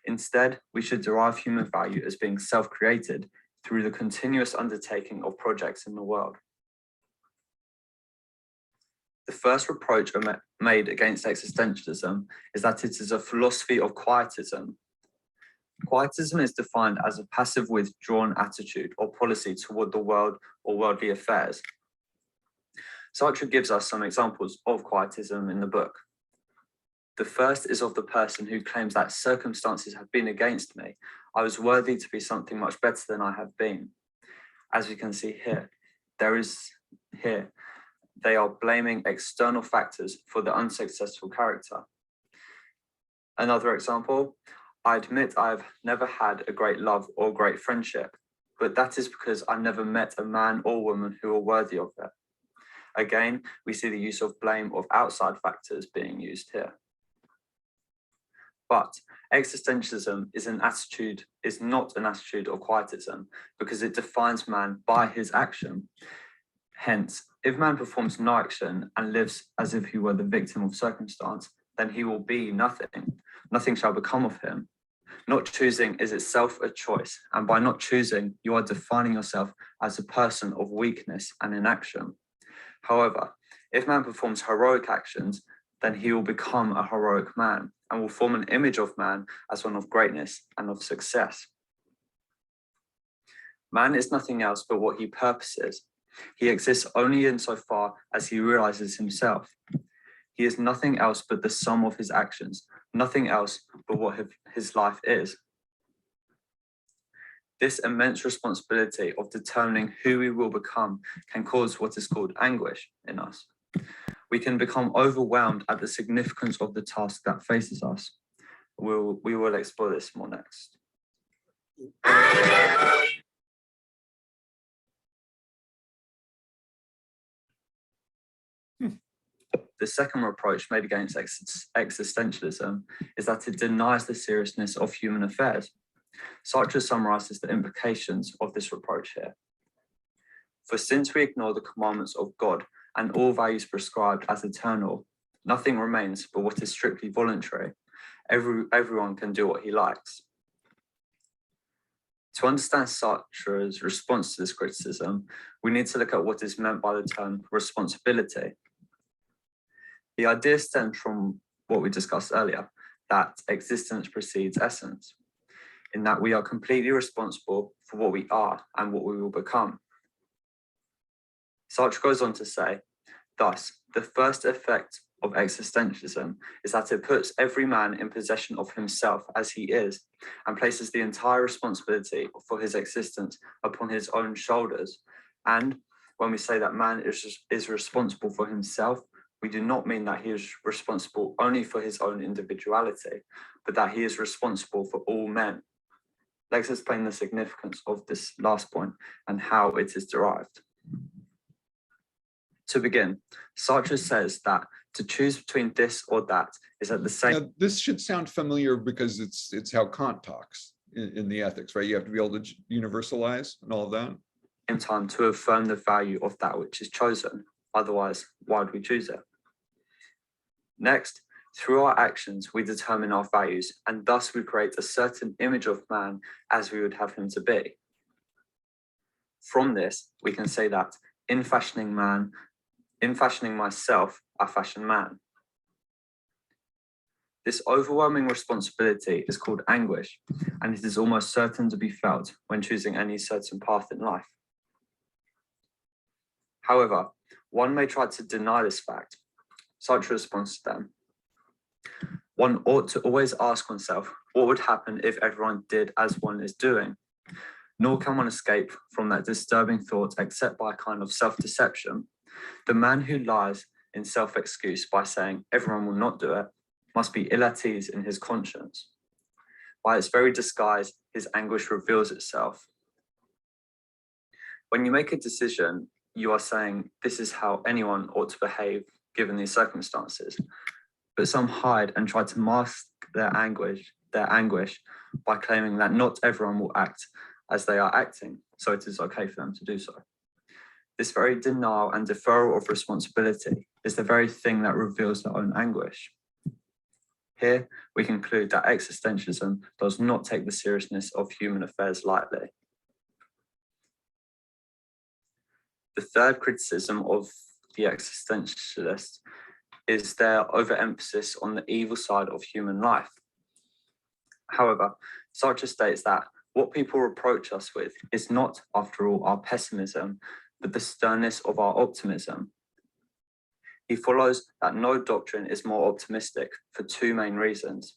Instead, we should derive human value as being self-created through the continuous undertaking of projects in the world. The first reproach made against existentialism is that it is a philosophy of quietism. Quietism is defined as a passive withdrawn attitude or policy toward the world or worldly affairs. Sartre gives us some examples of quietism in the book. The first is of the person who claims that circumstances have been against me. I was worthy to be something much better than I have been. As we can see here, they are blaming external factors for the unsuccessful character. Another example, I admit I've never had a great love or great friendship, but that is because I never met a man or woman who are worthy of it. Again, we see the use of blame of outside factors being used here. But existentialism is not an attitude of quietism because it defines man by his action. Hence, if man performs no action and lives as if he were the victim of circumstance, then he will be nothing. Nothing shall become of him. Not choosing is itself a choice, and by not choosing, you are defining yourself as a person of weakness and inaction. However, if man performs heroic actions, then he will become a heroic man and will form an image of man as one of greatness and of success. Man is nothing else but what he purposes. He exists only insofar as he realizes himself. He is nothing else but the sum of his actions, nothing else but what his life is. This immense responsibility of determining who we will become can cause what is called anguish in us. We can become overwhelmed at the significance of the task that faces us. We will explore this more next. The second reproach made against existentialism is that it denies the seriousness of human affairs. Sartre summarizes the implications of this reproach here. For since we ignore the commandments of God and all values prescribed as eternal. Nothing remains but what is strictly voluntary. Everyone can do what he likes. To understand Sartre's response to this criticism, we need to look at what is meant by the term responsibility. The idea stems from what we discussed earlier, that existence precedes essence, in that we are completely responsible for what we are and what we will become. Sartre goes on to say, thus, the first effect of existentialism is that it puts every man in possession of himself as he is and places the entire responsibility for his existence upon his own shoulders. And when we say that man is responsible for himself, we do not mean that he is responsible only for his own individuality, but that he is responsible for all men. Let's explain the significance of this last point and how it is derived. To begin, Sartre says that to choose between this or that is at the same. Now, this should sound familiar because it's how Kant talks in the ethics, right? You have to be able to universalize and all of that. Same time to affirm the value of that which is chosen. Otherwise, why would we choose it? Next, through our actions, we determine our values, and thus we create a certain image of man as we would have him to be. From this, we can say that in fashioning myself, I fashion man. This overwhelming responsibility is called anguish, and it is almost certain to be felt when choosing any certain path in life. However, one may try to deny this fact. Sartre responds to them. One ought to always ask oneself what would happen if everyone did as one is doing. Nor can one escape from that disturbing thought except by a kind of self-deception. The man who lies in self-excuse by saying everyone will not do it must be ill at ease in his conscience. By its very disguise, his anguish reveals itself. When you make a decision, you are saying this is how anyone ought to behave given these circumstances. But some hide and try to mask their anguish by claiming that not everyone will act as they are acting, so it is okay for them to do so. This very denial and deferral of responsibility is the very thing that reveals their own anguish. Here, we conclude that existentialism does not take the seriousness of human affairs lightly. The third criticism of the existentialists is their overemphasis on the evil side of human life. However, Sartre states that what people reproach us with is not, after all, our pessimism, but the sternness of our optimism. He follows that no doctrine is more optimistic for two main reasons.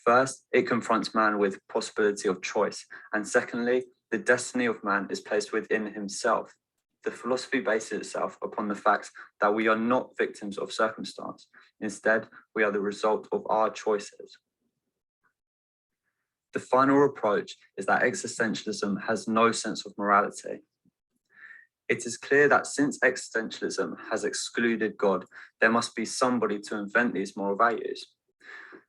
First, it confronts man with possibility of choice, and secondly, the destiny of man is placed within himself. The philosophy bases itself upon the fact that we are not victims of circumstance. Instead, we are the result of our choices. The final reproach is that existentialism has no sense of morality. It is clear that since existentialism has excluded God, there must be somebody to invent these moral values.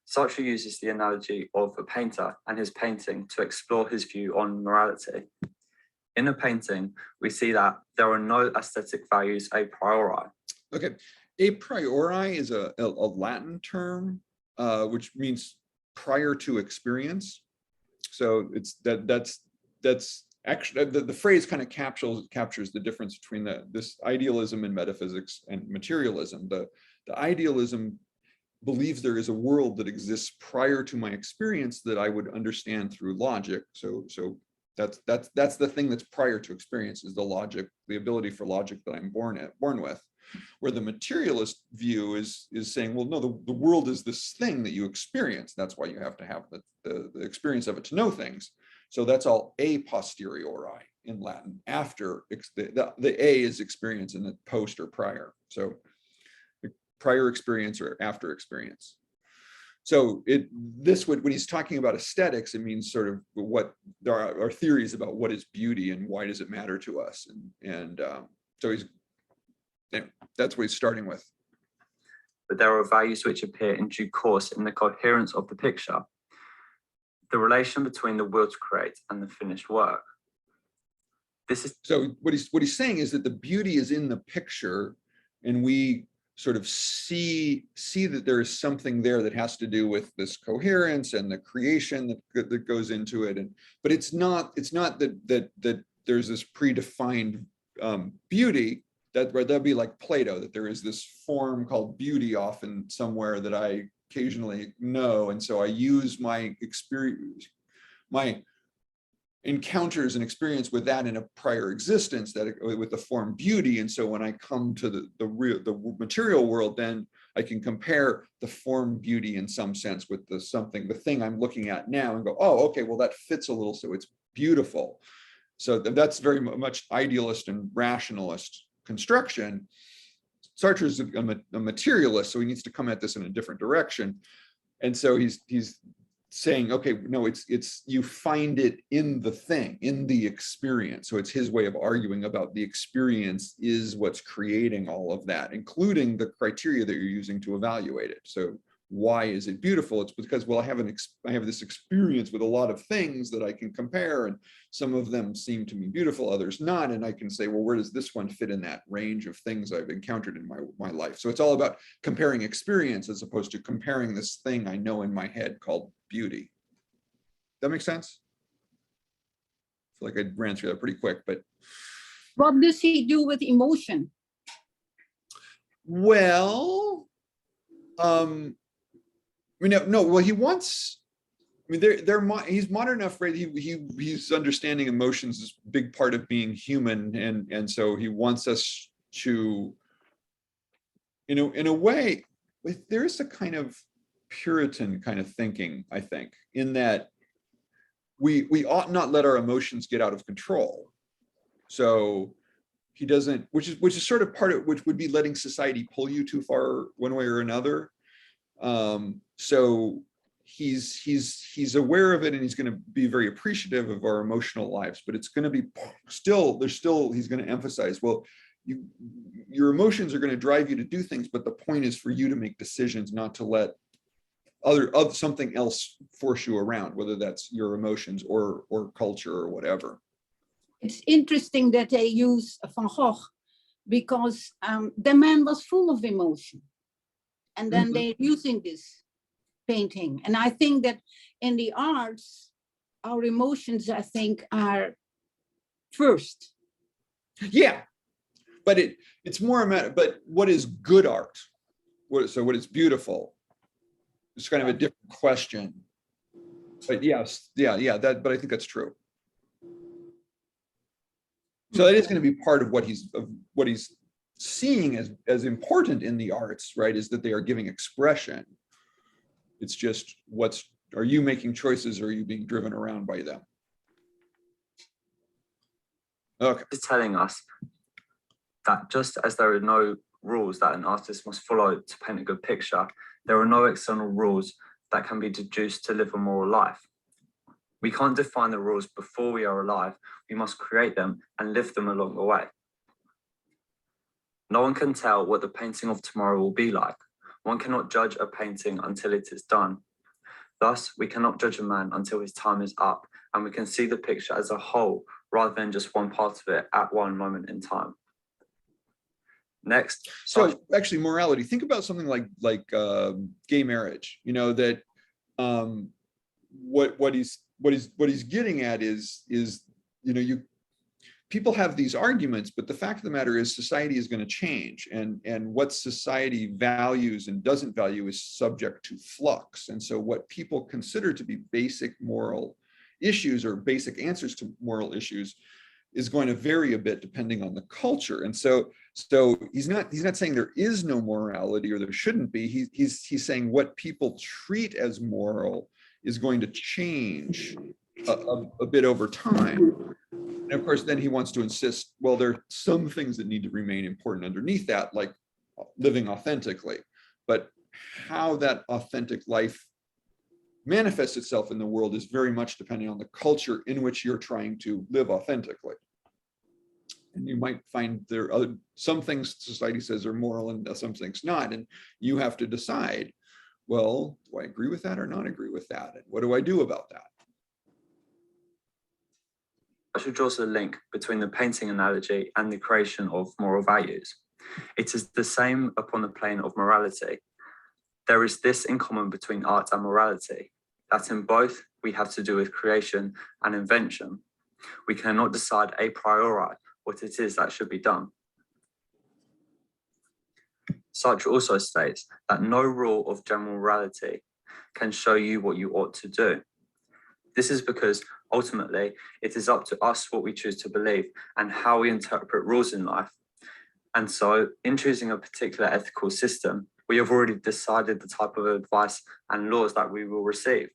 Sartre uses the analogy of a painter and his painting to explore his view on morality. In a painting, we see that there are no aesthetic values a priori. Okay, a priori is a Latin term, which means prior to experience. So it's that's actually the phrase kind of captures the difference between this idealism in metaphysics and materialism. The idealism believes there is a world that exists prior to my experience that I would understand through logic. So that's the thing that's prior to experience, is the logic, the ability for logic that I'm born with. Where the materialist view is saying, well, no, the world is this thing that you experience. That's why you have to have the experience of it to know things. So that's all a posteriori in Latin. After the a is experience and the post or prior. So the prior experience or after experience. So when he's talking about aesthetics, it means sort of what there are theories about what is beauty and why does it matter to us. So that's what he's starting with. But there are values which appear in due course in the coherence of the picture. The relation between the will to create and the finished work. This is so what he's saying is that the beauty is in the picture, and we sort of see that there is something there that has to do with this coherence and the creation that goes into it. But it's not that there's this predefined beauty, that'd be like Plato, that there is this form called beauty often somewhere that I occasionally know, and so I use my experience, my encounters and experience with that in a prior existence, that with the form beauty. And so when I come to the material world, then I can compare the form beauty in some sense with the thing I'm looking at now, and go, oh, okay, well, that fits a little, so it's beautiful. So that's very much idealist and rationalist construction. Sartre is a materialist, so he needs to come at this in a different direction. And so he's saying, okay, no, it's you find it in the thing, in the experience. So it's his way of arguing about the experience is what's creating all of that, including the criteria that you're using to evaluate it. So why is it beautiful? It's because, well, I have this experience with a lot of things that I can compare, and some of them seem to me beautiful, others not. And I can say, well, where does this one fit in that range of things I've encountered in my life? So it's all about comparing experience as opposed to comparing this thing I know in my head called beauty. That makes sense? I feel like I ran through that pretty quick, but. What does he do with emotion? Well, well, he wants, he's modern enough, right? He's understanding emotions is a big part of being human. And so he wants us to, in a way, there is a kind of Puritan kind of thinking, I think, in that we ought not let our emotions get out of control. So he doesn't, which is sort of part of, which would be letting society pull you too far one way or another. So he's aware of it, and he's going to be very appreciative of our emotional lives, but it's going to be he's going to emphasize, well, your emotions are going to drive you to do things, but the point is for you to make decisions, not to let something else force you around, whether that's your emotions or culture or whatever. It's interesting that they use Van Gogh, because the man was full of emotion. And then they're using this painting. And I think that in the arts, our emotions, I think, are first. Yeah, but it's more a matter, but what is good art? What is beautiful? It's kind of a different question. But yes, but I think that's true. So that is going to be part of what he's seeing as important in the arts, right? Is that they are giving expression. It's just are you making choices, or are you being driven around by them? Okay. It's telling us that just as there are no rules that an artist must follow to paint a good picture, there are no external rules that can be deduced to live a moral life. We can't define the rules before we are alive. We must create them and live them along the way. No one can tell what the painting of tomorrow will be like. One cannot judge a painting until it is done. Thus, we cannot judge a man until his time is up, and we can see the picture as a whole rather than just one part of it at one moment in time. Next. So actually, morality. Think about something like gay marriage. That what he's getting at is people have these arguments, but the fact of the matter is society is going to change, and what society values and doesn't value is subject to flux. And so what people consider to be basic moral issues or basic answers to moral issues is going to vary a bit depending on the culture. And so he's not saying there is no morality or there shouldn't be. He's saying what people treat as moral is going to change a bit over time. And of course, then he wants to insist, well, there are some things that need to remain important underneath that, like living authentically. But how that authentic life manifests itself in the world is very much depending on the culture in which you're trying to live authentically. And you might find there are some things society says are moral and some things not. And you have to decide, well, do I agree with that or not agree with that? And what do I do about that? I should draw a link between the painting analogy and the creation of moral values. It is the same upon the plane of morality. There is this in common between art and morality, that in both we have to do with creation and invention. We cannot decide a priori what it is that should be done. Sartre also states that no rule of general morality can show you what you ought to do. This is because ultimately it is up to us what we choose to believe and how we interpret rules in life. And so in choosing a particular ethical system, we have already decided the type of advice and laws that we will receive.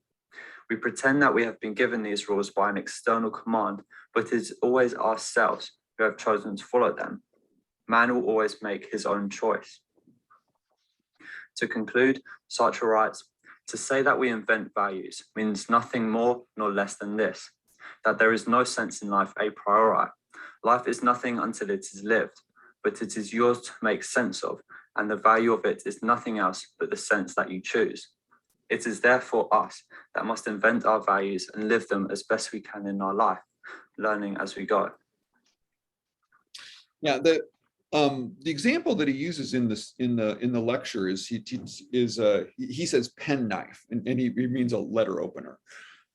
We pretend that we have been given these rules by an external command, but it is always ourselves who have chosen to follow them. Man will always make his own choice. To conclude, Sartre writes, to say that we invent values means nothing more nor less than this, that there is no sense in life a priori. Life is nothing until it is lived, but it is yours to make sense of, and the value of it is nothing else but the sense that you choose. It is therefore us that must invent our values and live them as best we can in our life, learning as we go. Yeah, the example that he uses in the lecture is he says penknife, and he means a letter opener.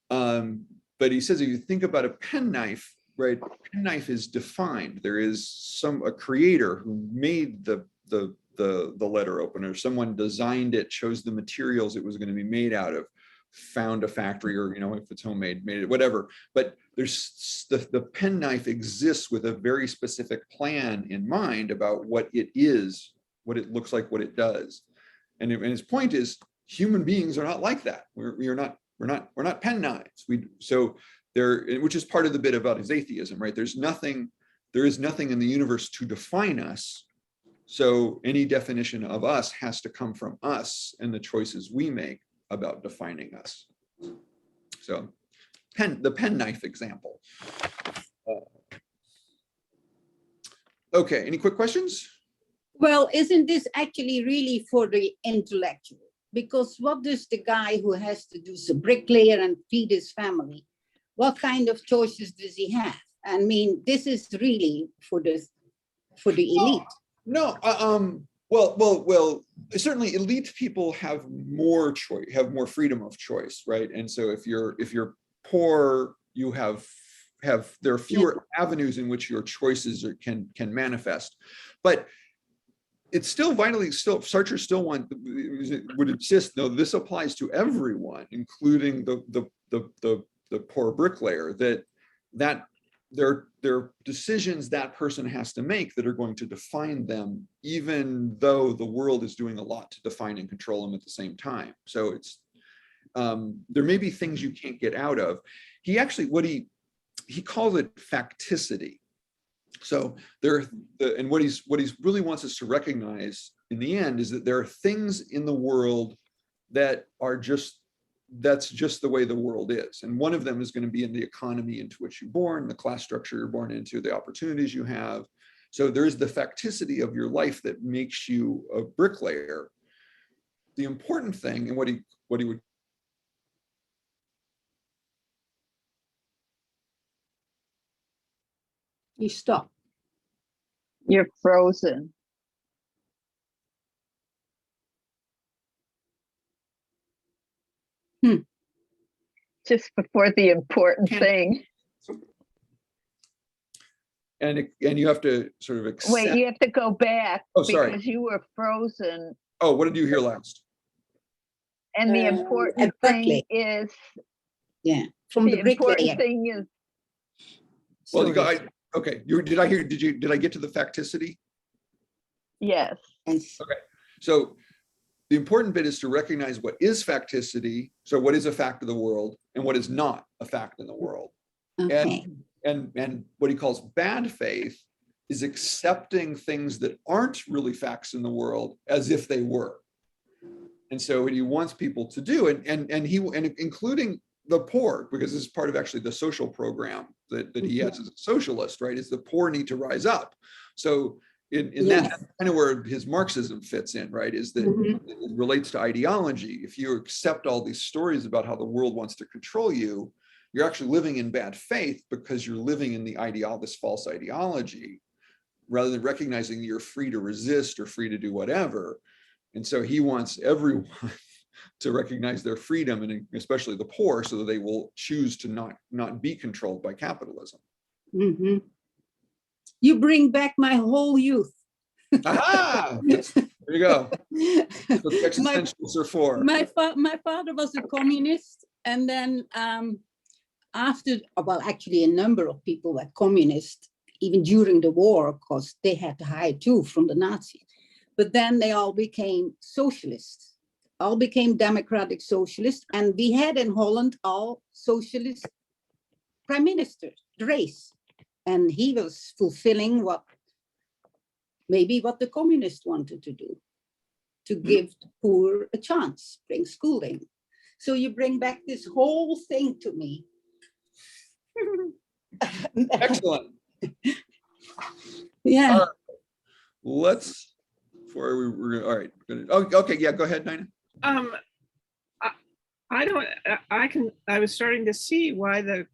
But he says if you think about a penknife, right? Penknife is defined. There is a creator who made the letter opener. Someone designed it, chose the materials it was going to be made out of, found a factory, or if it's homemade, made it, whatever. But there's the penknife exists with a very specific plan in mind about what it is, what it looks like, what it does. And his point is, human beings are not like that. We're not penknives. Which is part of the bit about his atheism, right? There is nothing in the universe to define us. So any definition of us has to come from us and the choices we make about defining us. So the penknife example. Okay, any quick questions? Well, isn't this actually really for the intellectual? Because what does the guy who has to do the bricklayer and feed his family, what kind of choices does he have? I mean, this is really for the elite. No, well, certainly elite people have more choice, have more freedom of choice, right? And so if you're poor, you have there are fewer avenues in which your choices can manifest. But it's still Sartre still would insist, no, this applies to everyone, including the poor bricklayer, that there are decisions that person has to make that are going to define them, even though the world is doing a lot to define and control them at the same time. So it's there may be things you can't get out of. He actually, what he calls it facticity. So what he's really wants us to recognize in the end is that there are things in the world that are that's just the way the world is. And one of them is going to be in the economy into which you're born, the class structure you're born into, the opportunities you have. So there's the facticity of your life that makes you a bricklayer. The important thing, and what he would You stop. You're frozen. Just before the important thing. and you have to sort of accept. Wait, you have to go back. Oh, sorry. Because you were frozen. Oh, what did you hear last? And the important thing is. Yeah, from the important thing is. Well, okay. Did I get to the facticity? Yes. Okay. So the important bit is to recognize what is facticity. So what is a fact of the world and what is not a fact in the world. Okay. And what he calls bad faith is accepting things that aren't really facts in the world as if they were. And so what he wants people to do, and including the poor, because this is part of actually the social program that he has as a socialist, right? Is the poor need to rise up. So in that's kind of where his Marxism fits in, right? Is that it relates to ideology. If you accept all these stories about how the world wants to control you, you're actually living in bad faith because you're living in this false ideology rather than recognizing that you're free to resist or free to do whatever. And so he wants everyone to recognize their freedom, and especially the poor, so that they will choose to not be controlled by capitalism. Mm-hmm. You bring back my whole youth. Aha! There you go. That's what the existentialists are for. My father was a communist, and then after, well, actually a number of people were communist, even during the war, of course, they had to hide too from the Nazis. But then they all became socialists, all became democratic socialists. And we had in Holland all socialist prime ministers, the race. And he was fulfilling maybe what the communists wanted to do, to give the poor a chance, bring schooling. So you bring back this whole thing to me. Excellent. Yeah. Let's, before we're all right. Okay, yeah, go ahead, Nina. I was starting to see why the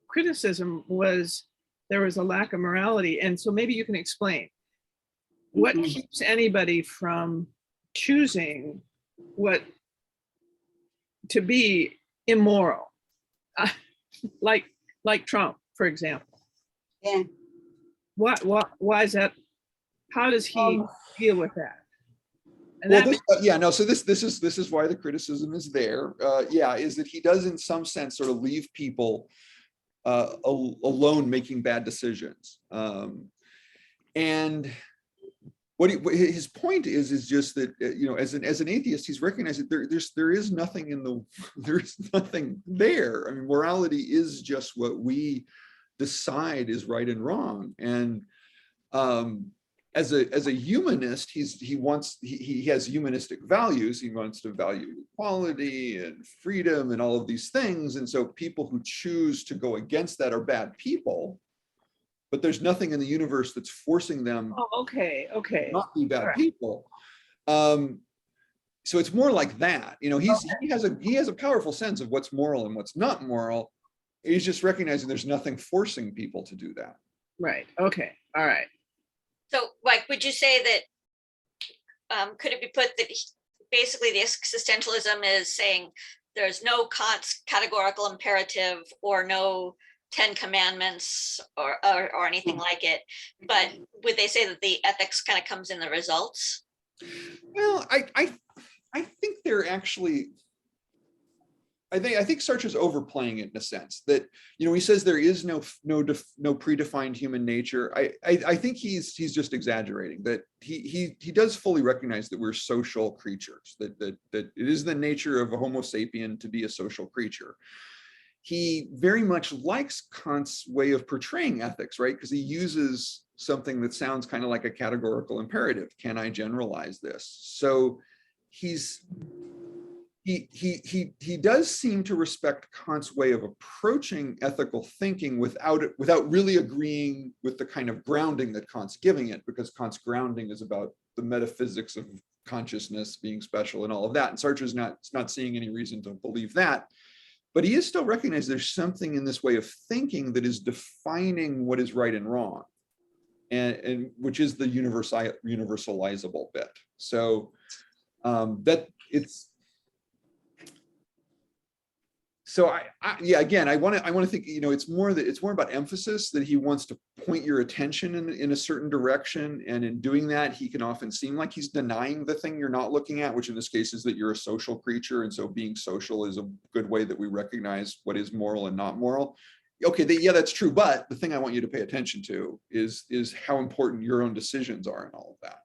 criticism was there was a lack of morality. And so maybe you can explain what keeps anybody from choosing what to be immoral, like Trump, for example. Yeah. Why is that? How does he deal with that? And Well, that so this is why the criticism is there. Is that he does in some sense sort of leave people alone making bad decisions. And what his point is just that, as an atheist, he's recognized that there is nothing there's nothing there. I mean, morality is just what we decide is right and wrong. And as a humanist, he has humanistic values. He wants to value equality and freedom and all of these things. And so people who choose to go against that are bad people, but there's nothing in the universe that's forcing them not be bad people. So it's more like that. He has a powerful sense of what's moral and what's not moral. He's just recognizing there's nothing forcing people to do that. right. Okay. All right. So, like, would you say that, could it be put that basically the existentialism is saying there's no Kant's categorical imperative or no 10 commandments or anything like it, but would they say that the ethics kind of comes in the results? Well, I think they're actually, I think Sartre's overplaying it in a sense that, he says there is no predefined human nature. I think he's just exaggerating, that he does fully recognize that we're social creatures, that it is the nature of a Homo sapien to be a social creature. He very much likes Kant's way of portraying ethics, right? Because he uses something that sounds kind of like a categorical imperative. Can I generalize this? So he does seem to respect Kant's way of approaching ethical thinking without really agreeing with the kind of grounding that Kant's giving it, because Kant's grounding is about the metaphysics of consciousness being special and all of that. And Sartre's not seeing any reason to believe that. But he is still recognized there's something in this way of thinking that is defining what is right and wrong, and which is the universalizable bit. So that it's. So I want to think, it's more about emphasis, that he wants to point your attention in a certain direction, and in doing that, he can often seem like he's denying the thing you're not looking at, which in this case is that you're a social creature, and so being social is a good way that we recognize what is moral and not moral. Okay, that's true, but the thing I want you to pay attention to is how important your own decisions are in all of that.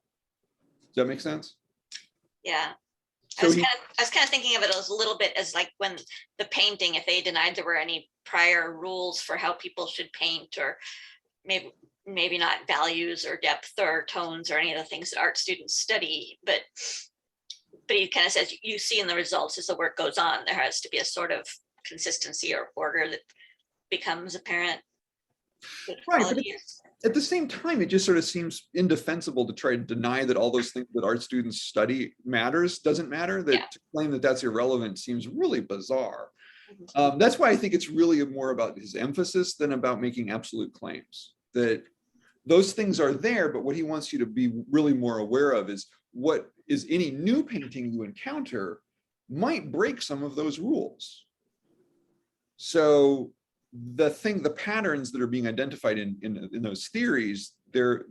Does that make sense? Yeah. So I was kind of thinking of it as a little bit as like when the painting, if they denied there were any prior rules for how people should paint, or maybe not values or depth or tones or any of the things that art students study, but he kind of says you see in the results as the work goes on, there has to be a sort of consistency or order that becomes apparent. Right, but at the same time, it just sort of seems indefensible to try to deny that all those things that art students study doesn't matter. That to claim that that's irrelevant seems really bizarre. That's why I think it's really more about his emphasis than about making absolute claims. That those things are there, but what he wants you to be really more aware of is what is any new painting you encounter might break some of those rules. So the patterns that are being identified in those theories, they're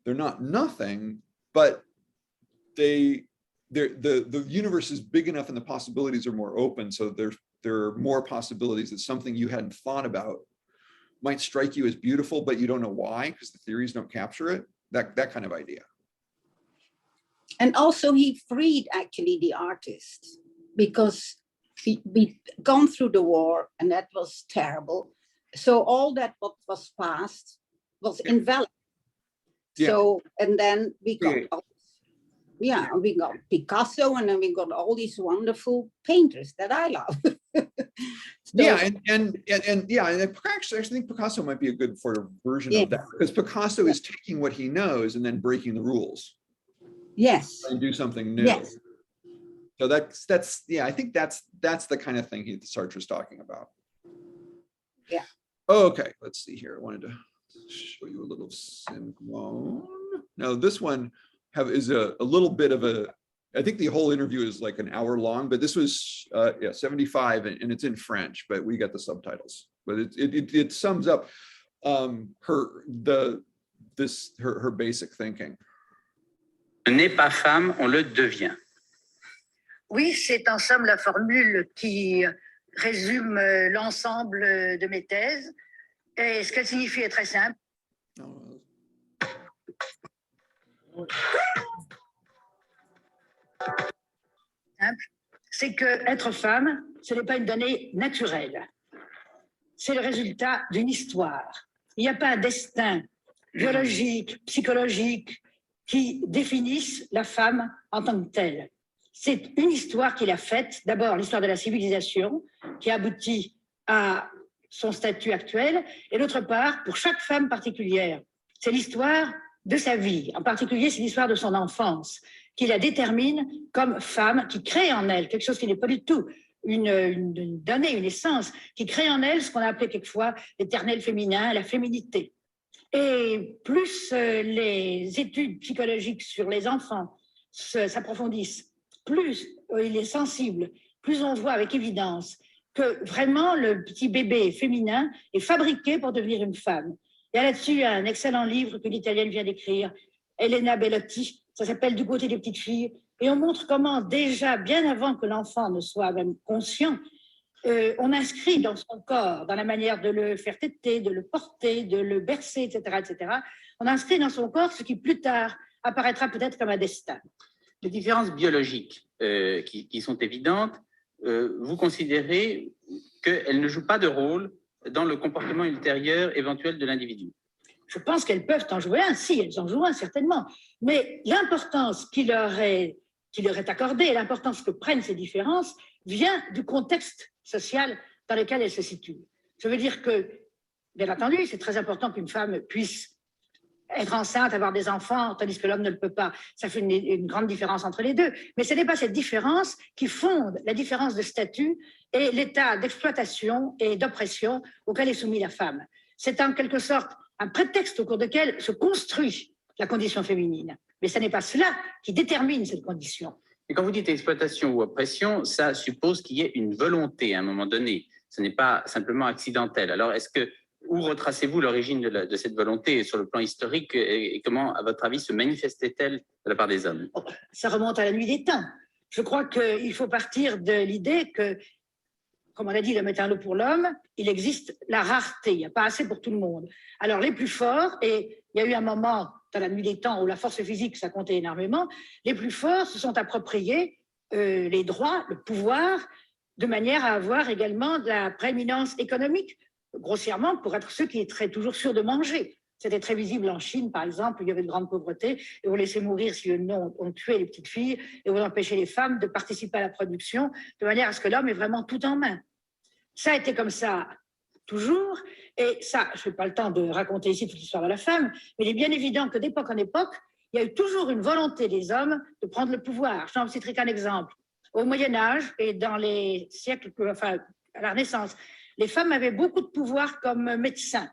not nothing, but the universe is big enough and the possibilities are more open. So there are more possibilities that something you hadn't thought about might strike you as beautiful, but you don't know why because the theories don't capture it. That kind of idea. And also he freed actually the artist, because we gone through the war and that was terrible. So all that what was passed was invalid. Yeah. So, and then we got, we got Picasso, and then we got all these wonderful painters that I love. So, and actually, I think Picasso might be a good sort of version of that, because Picasso is taking what he knows and then breaking the rules. Yes. And do something new. Yes. So that's I think that's the kind of thing Sartre's talking about. Yeah. Okay, let's see here. I wanted to show you a little synchrone. Now this one is a little bit of a, I think the whole interview is like an hour long, but this was 75 and it's in French, but we got the subtitles. But it sums up her basic thinking. On n'est pas femme, on le devient. Oui, c'est en somme la formule qui résume l'ensemble de mes thèses. Et ce qu'elle signifie est très simple. C'est que être femme, ce n'est pas une donnée naturelle. C'est le résultat d'une histoire. Il n'y a pas un destin biologique, psychologique qui définisse la femme en tant que telle. C'est une histoire qu'il a faite, d'abord l'histoire de la civilisation, qui aboutit à son statut actuel, et d'autre part, pour chaque femme particulière, c'est l'histoire de sa vie. En particulier, c'est l'histoire de son enfance, qui la détermine comme femme, qui crée en elle quelque chose qui n'est pas du tout une donnée, une essence, qui crée en elle ce qu'on a appelé quelquefois l'éternel féminin, la féminité. Et plus les études psychologiques sur les enfants s'approfondissent, plus il est sensible, plus on voit avec évidence que vraiment le petit bébé féminin est fabriqué pour devenir une femme. Il y a là-dessus un excellent livre que l'Italienne vient d'écrire, Elena Bellotti, ça s'appelle Du côté des petites filles, et on montre comment déjà, bien avant que l'enfant ne soit même conscient, on inscrit dans son corps, dans la manière de le faire téter, de le porter, de le bercer, etc., on inscrit dans son corps ce qui plus tard apparaîtra peut-être comme un destin. Les différences biologiques qui sont évidentes, vous considérez qu'elles ne jouent pas de rôle dans le comportement ultérieur éventuel de l'individu? Je pense qu'elles peuvent en jouer un, si, elles en jouent un certainement. Mais l'importance qui leur est accordée, l'importance que prennent ces différences, vient du contexte social dans lequel elles se situent. Je veux dire que, bien entendu, c'est très important qu'une femme puisse être enceinte, avoir des enfants, tandis que l'homme ne le peut pas. Ça fait une grande différence entre les deux. Mais ce n'est pas cette différence qui fonde la différence de statut et l'état d'exploitation et d'oppression auquel est soumise la femme. C'est en quelque sorte un prétexte au cours duquel se construit la condition féminine. Mais ce n'est pas cela qui détermine cette condition. Et quand vous dites exploitation ou oppression, ça suppose qu'il y ait une volonté à un moment donné. Ce n'est pas simplement accidentel. Alors, où retracez-vous l'origine de cette volonté sur le plan historique et comment, à votre avis, se manifestait-elle de la part des hommes? Ça remonte à la nuit des temps. Je crois qu'il faut partir de l'idée que, comme on a dit, l'homme est un lot pour l'homme, il existe la rareté, il n'y a pas assez pour tout le monde. Alors les plus forts, et il y a eu un moment dans la nuit des temps où la force physique, ça comptait énormément, les plus forts se sont appropriés les droits, le pouvoir, de manière à avoir également de la prééminence économique, grossièrement, pour être ceux qui étaient toujours sûrs de manger. C'était très visible en Chine, par exemple, où il y avait de grande pauvreté, et on laissait mourir si on tuait les petites filles, et on empêchait les femmes de participer à la production, de manière à ce que l'homme ait vraiment tout en main. Ça a été comme ça toujours, et ça, je n'ai pas le temps de raconter ici toute l'histoire de la femme, mais il est bien évident que d'époque en époque, il y a eu toujours une volonté des hommes de prendre le pouvoir. Je n'en citerai qu'un exemple. Au Moyen-Âge et dans les siècles, enfin, à la Renaissance, les femmes avaient beaucoup de pouvoir comme médecins.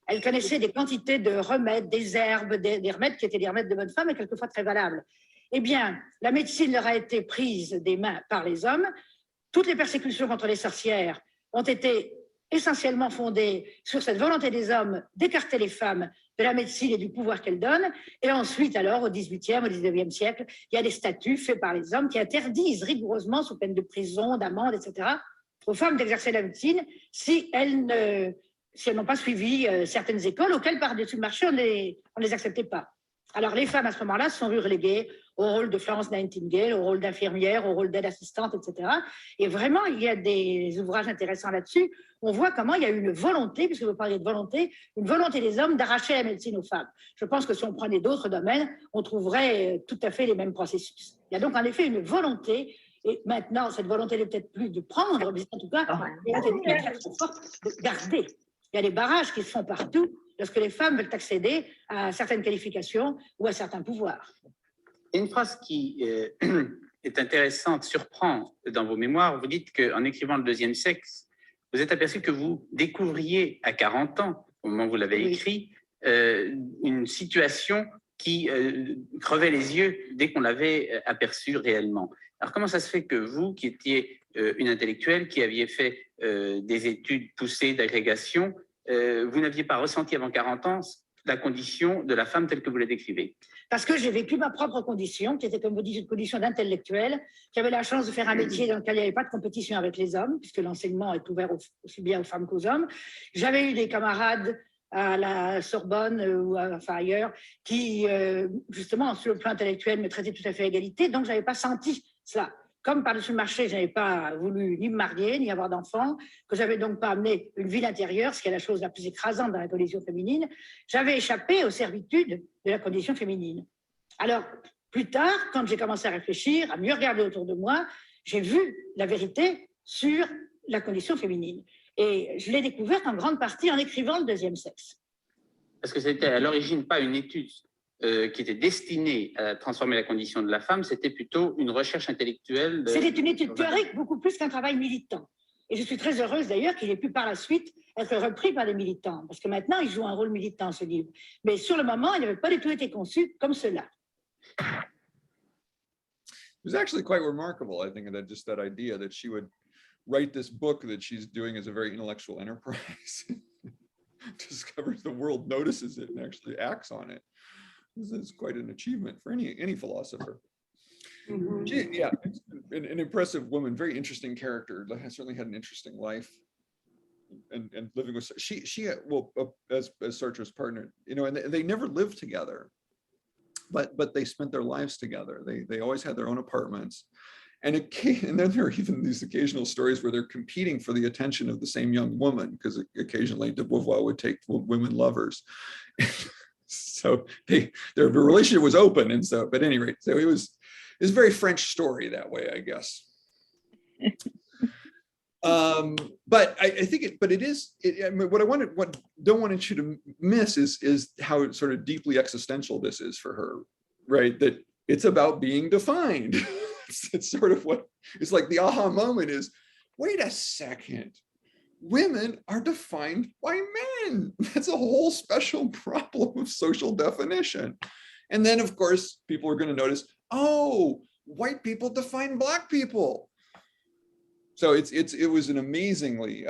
Elle connaissait des quantités de remèdes, des herbes, des remèdes qui étaient des remèdes de bonne femme et quelquefois très valables. Eh bien, la médecine leur a été prise des mains par les hommes. Toutes les persécutions contre les sorcières ont été essentiellement fondées sur cette volonté des hommes d'écarter les femmes de la médecine et du pouvoir qu'elles donnent. Et ensuite, alors, au XVIIIe, au XIXe siècle, il y a des statuts faits par les hommes qui interdisent rigoureusement, sous peine de prison, d'amende, etc., aux femmes d'exercer la médecine si elles n'ont pas suivi certaines écoles auxquelles, par-dessus le marché, on ne les acceptait pas. Alors, les femmes, à ce moment-là, se sont vues reléguées au rôle de Florence Nightingale, au rôle d'infirmière, au rôle d'aide assistante, etc. Et vraiment, il y a des ouvrages intéressants là-dessus. On voit comment il y a eu une volonté, puisque vous parliez de volonté, une volonté des hommes d'arracher la médecine aux femmes. Je pense que si on prenait d'autres domaines, on trouverait tout à fait les mêmes processus. Il y a donc en effet une volonté, et maintenant, cette volonté n'est peut-être plus de prendre, mais en tout cas, de garder. Il y a des barrages qui se font partout lorsque les femmes veulent accéder à certaines qualifications ou à certains pouvoirs. Il y a une phrase qui est intéressante, surprend dans vos mémoires. Vous dites qu'en écrivant Le deuxième sexe, vous êtes aperçu que vous découvriez à 40 ans, au moment où vous l'avez écrit, une situation qui crevait les yeux dès qu'on l'avait aperçue réellement. Alors comment ça se fait que vous, qui étiez une intellectuelle, qui aviez fait des études poussées d'agrégation, vous n'aviez pas ressenti avant 40 ans la condition de la femme telle que vous la décrivez? Parce que j'ai vécu ma propre condition, qui était, comme vous dites, une condition d'intellectuel, qui avait la chance de faire un métier dans lequel il n'y avait pas de compétition avec les hommes, puisque l'enseignement est ouvert aussi bien aux femmes qu'aux hommes. J'avais eu des camarades à la Sorbonne ou enfin ailleurs, qui, justement, sur le plan intellectuel, me traitaient tout à fait à égalité, donc je n'avais pas senti cela. Comme par-dessus le marché, je n'avais pas voulu ni me marier, ni avoir d'enfants, que j'avais donc pas amené une vie intérieure, ce qui est la chose la plus écrasante dans la condition féminine, j'avais échappé aux servitudes de la condition féminine. Alors, plus tard, quand j'ai commencé à réfléchir, à mieux regarder autour de moi, j'ai vu la vérité sur la condition féminine. Et je l'ai découverte en grande partie en écrivant Le deuxième sexe. Parce que c'était à l'origine pas une étude qui était destinée à transformer la condition de la femme, c'était plutôt une recherche intellectuelle. C'était une étude théorique beaucoup plus qu'un travail militant. Et je suis très heureuse d'ailleurs qu'il ait pu par la suite être repris par des militants, parce que maintenant il joue un rôle militant, ce livre. Mais sur le moment, il n'avait pas du tout été conçu comme cela. It was actually quite remarkable, I think, that idea that she would write this book that she's doing as a very intellectual enterprise, discovers the world, notices it, and actually acts on it. This is quite an achievement for any philosopher. Mm-hmm. Yeah, an impressive woman, very interesting character. Certainly had an interesting life, and living with she well as Sartre's partner, you know, and they never lived together, but they spent their lives together. They always had their own apartments, and then there are even these occasional stories where they're competing for the attention of the same young woman, because occasionally de Beauvoir would take women lovers. So their relationship was open, and so, but at any rate, so it's a very French story that way, I guess. But I think what don't want you to miss is how sort of deeply existential this is for her, right? That it's about being defined. It's sort of what it's like. The aha moment is, wait a second. Women are defined by men. That's a whole special problem of social definition. And then, of course, people are going to notice, oh, white people define Black people. So it was an amazingly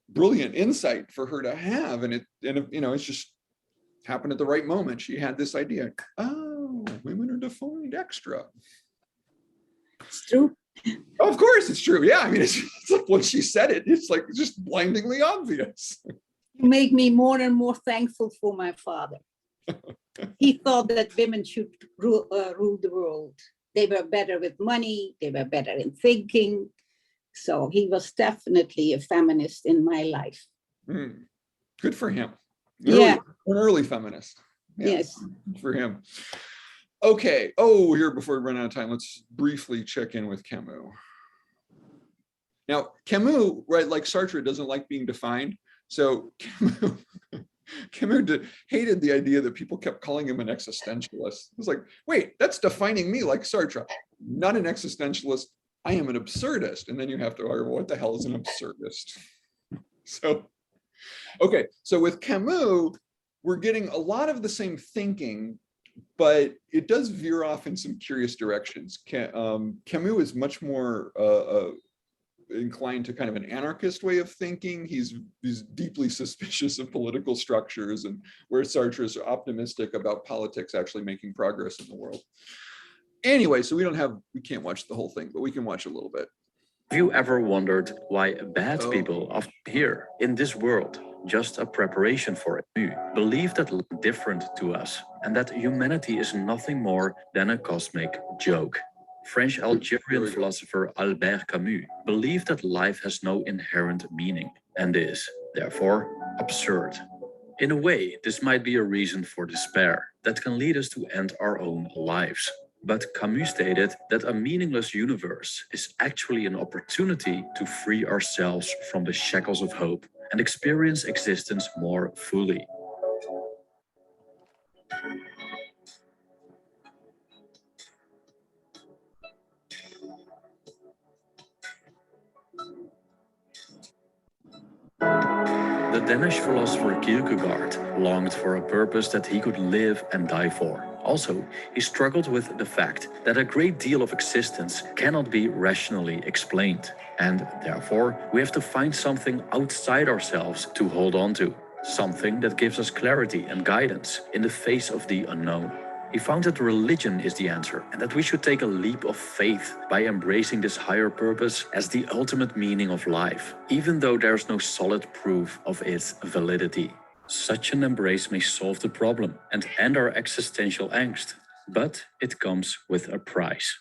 brilliant insight for her to have, and you know, it's just happened at the right moment. She had this idea. Oh, women are defined extra. It's true. Oh, of course, it's true. Yeah, I mean, it's like when she said it, it's like just blindingly obvious. You make me more and more thankful for my father. He thought that women should rule the world. They were better with money. They were better in thinking. So he was definitely a feminist in my life. Good for him. An early feminist. Yeah, yes. Good for him. Okay. Oh, here, before we run out of time, let's briefly check in with Camus. Now, Camus, right, like Sartre, doesn't like being defined. So Camus hated the idea that people kept calling him an existentialist. It was like, wait, that's defining me like Sartre. Not an existentialist. I am an absurdist. And then you have to argue, well, what the hell is an absurdist? So Okay, so with Camus, we're getting a lot of the same thinking, but it does veer off in some curious directions. Camus is much more inclined to kind of an anarchist way of thinking. He's deeply suspicious of political structures, and where Sartre is optimistic about politics actually making progress in the world. Anyway, so we can't watch the whole thing, but we can watch a little bit. Have you ever wondered why bad people are here in this world, just a preparation for it? We believe that life is different to us and that humanity is nothing more than a cosmic joke. French Algerian philosopher Albert Camus believed that life has no inherent meaning and is, therefore, absurd. In a way, this might be a reason for despair that can lead us to end our own lives. But Camus stated that a meaningless universe is actually an opportunity to free ourselves from the shackles of hope and experience existence more fully. The Danish philosopher Kierkegaard longed for a purpose that he could live and die for. Also, he struggled with the fact that a great deal of existence cannot be rationally explained, and therefore we have to find something outside ourselves to hold on to, something that gives us clarity and guidance in the face of the unknown. He found that religion is the answer and that we should take a leap of faith by embracing this higher purpose as the ultimate meaning of life, even though there's no solid proof of its validity. Such an embrace may solve the problem and end our existential angst, but it comes with a price.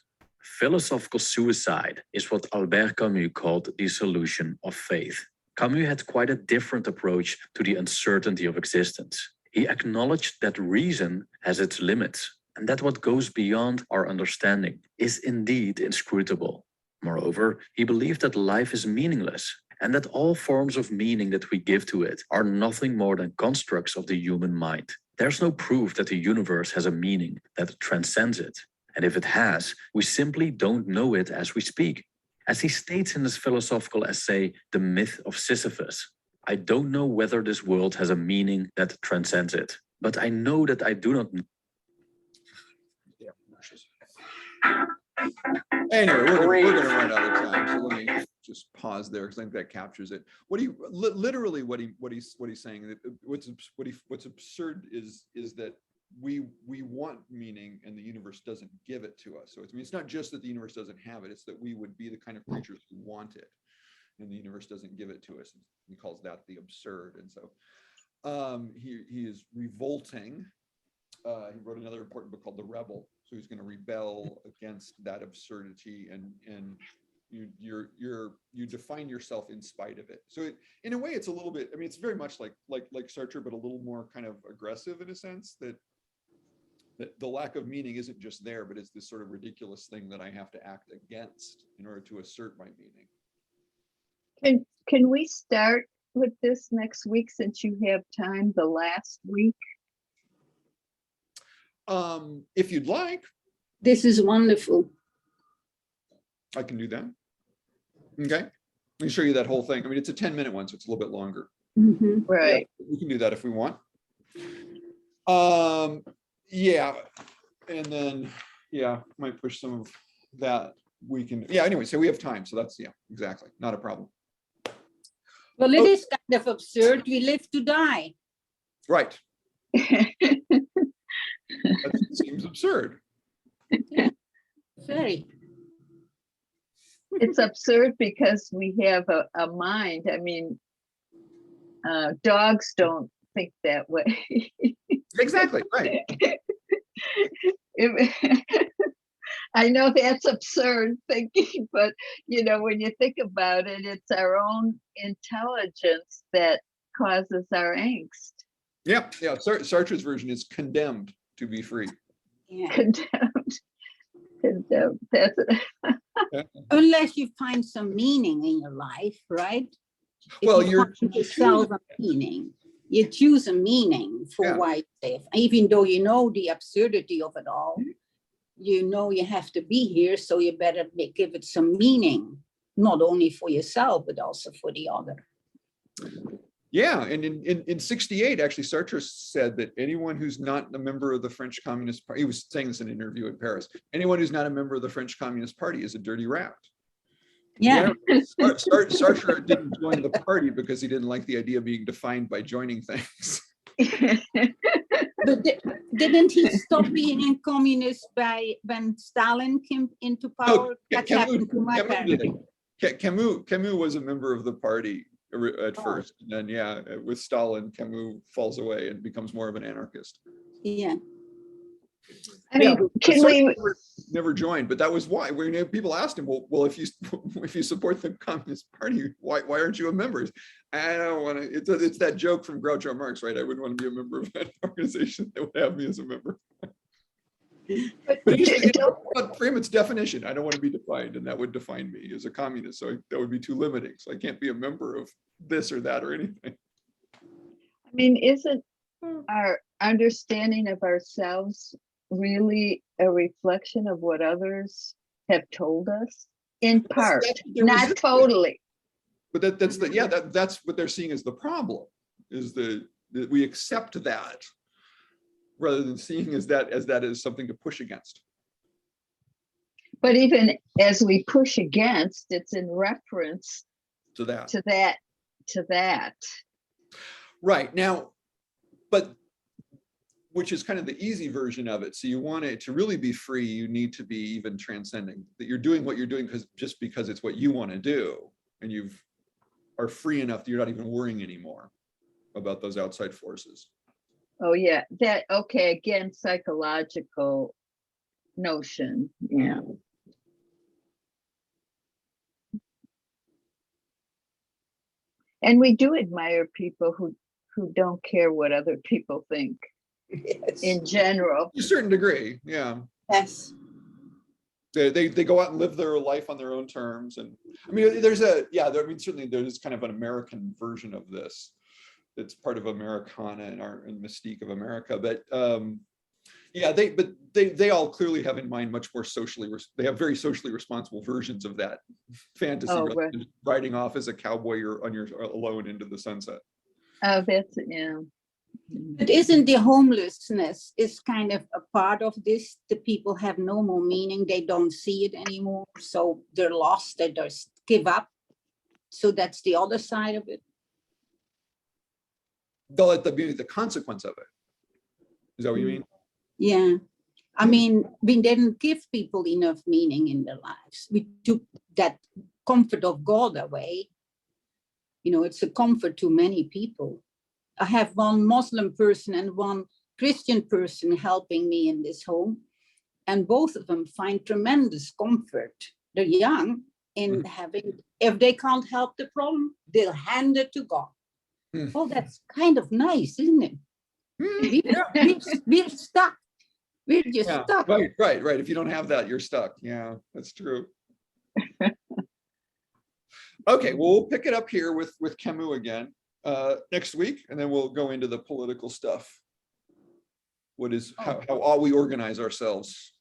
Philosophical suicide is what Albert Camus called the solution of faith. Camus had quite a different approach to the uncertainty of existence. He acknowledged that reason has its limits and that what goes beyond our understanding is indeed inscrutable. Moreover, he believed that life is meaningless and that all forms of meaning that we give to it are nothing more than constructs of the human mind. There's no proof that the universe has a meaning that transcends it. And if it has, we simply don't know it as we speak. As he states in his philosophical essay, The Myth of Sisyphus, I don't know whether this world has a meaning that transcends it, but I know that I do not know. Anyway, we're going to run out of time, so let me just pause there because I think that captures it. What he literally what he's saying, what's absurd is that we want meaning and the universe doesn't give it to us. So it's not just that the universe doesn't have it; it's that we would be the kind of creatures who want it, and the universe doesn't give it to us. He calls that the absurd, and so he is revolting. He wrote another important book called The Rebel. So he's going to rebel against that absurdity, and you define yourself in spite of it. So in a way, it's a little bit. I mean, it's very much like Sartre, but a little more kind of aggressive in a sense that the lack of meaning isn't just there, but it's this sort of ridiculous thing that I have to act against in order to assert my meaning. Can we start with this next week since you have time? The last week. If you'd like. This is wonderful. I can do that. Okay. Let me show you that whole thing. I mean, it's a 10-minute one, so it's a little bit longer. Mm-hmm. Right. Yeah, we can do that if we want. Yeah. And then, yeah, might push some of that. We can, yeah, anyway, so we have time. So that's, yeah, exactly. Not a problem. Well, it is kind of absurd. We live to die. Right. That seems absurd. Very. It's absurd because we have a mind. I mean, dogs don't think that way. Exactly, right. I know that's absurd thinking, but when you think about it, it's our own intelligence that causes our angst. Yeah. Sartre's version is condemned to be free. Yeah. Condemned. That's it. Unless you find some meaning in your life, right? Well, if you find yourself a meaning. You choose a meaning for why you live. Even though you know the absurdity of it all, you know you have to be here, so you better give it some meaning, not only for yourself, but also for the other. Yeah, and in 68, actually, Sartre said that anyone who's not a member of the French Communist Party, he was saying this in an interview in Paris, anyone who's not a member of the French Communist Party is a dirty rat. Yeah. Sartre didn't join the party because he didn't like the idea of being defined by joining things. But didn't he stop being a communist when Stalin came into power? That happened to my parents. Camus was a member of the party at first, and then yeah, with Stalin, Camus falls away and becomes more of an anarchist. Yeah. I mean, can we? Never joined, but that was why. When people asked him, well, if you support the Communist Party, why aren't you a member? I don't want to. It's that joke from Groucho Marx, right? I wouldn't want to be a member of an organization that would have me as a member. But frame its definition. I don't want to be defined, and that would define me as a communist. So that would be too limiting. So I can't be a member of this or that or anything. I mean, isn't our understanding of ourselves really a reflection of what others have told us? In part, not totally. But that's what they're seeing as the problem, is that we accept that rather than seeing as that as something to push against. But even as we push against, it's in reference to that. Right now, but which is kind of the easy version of it. So you want it to really be free, you need to be even transcending, that you're doing what you're doing just because it's what you want to do, and you are free enough that you're not even worrying anymore about those outside forces. Oh yeah, okay, again, psychological notion. Yeah. And we do admire people who don't care what other people think. Yes. In general. To a certain degree, yeah. Yes. They go out and live their life on their own terms. And I mean, certainly there's kind of an American version of this. It's part of Americana and mystique of America. But they all clearly have in mind much more they have very socially responsible versions of that fantasy, rather than riding off as a cowboy alone into the sunset. Oh, that's, yeah. But isn't the homelessness is kind of a part of this? The people have no more meaning. They don't see it anymore. So they're lost. They just give up. So that's the other side of it. They'll let the consequence of it. Is that what you mean? Yeah. I mean, we didn't give people enough meaning in their lives. We took that comfort of God away. You know, it's a comfort to many people. I have one Muslim person and one Christian person helping me in this home. And both of them find tremendous comfort. They're young in having, if they can't help the problem, they'll hand it to God. Oh, that's kind of nice, isn't it? We're stuck. We're just stuck. Right. If you don't have that, you're stuck. Yeah, that's true. Okay, well, we'll pick it up here with Camus again next week, and then we'll go into the political stuff. How all we organize ourselves.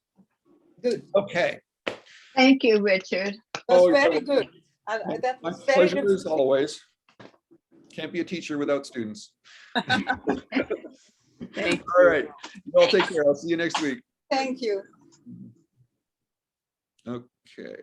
Good. Okay. Thank you, Richard. That's very good. That my was very pleasure good. as always. Can't be a teacher without students. Thank you. All right. You all take care. I'll see you next week. Thank you. Okay.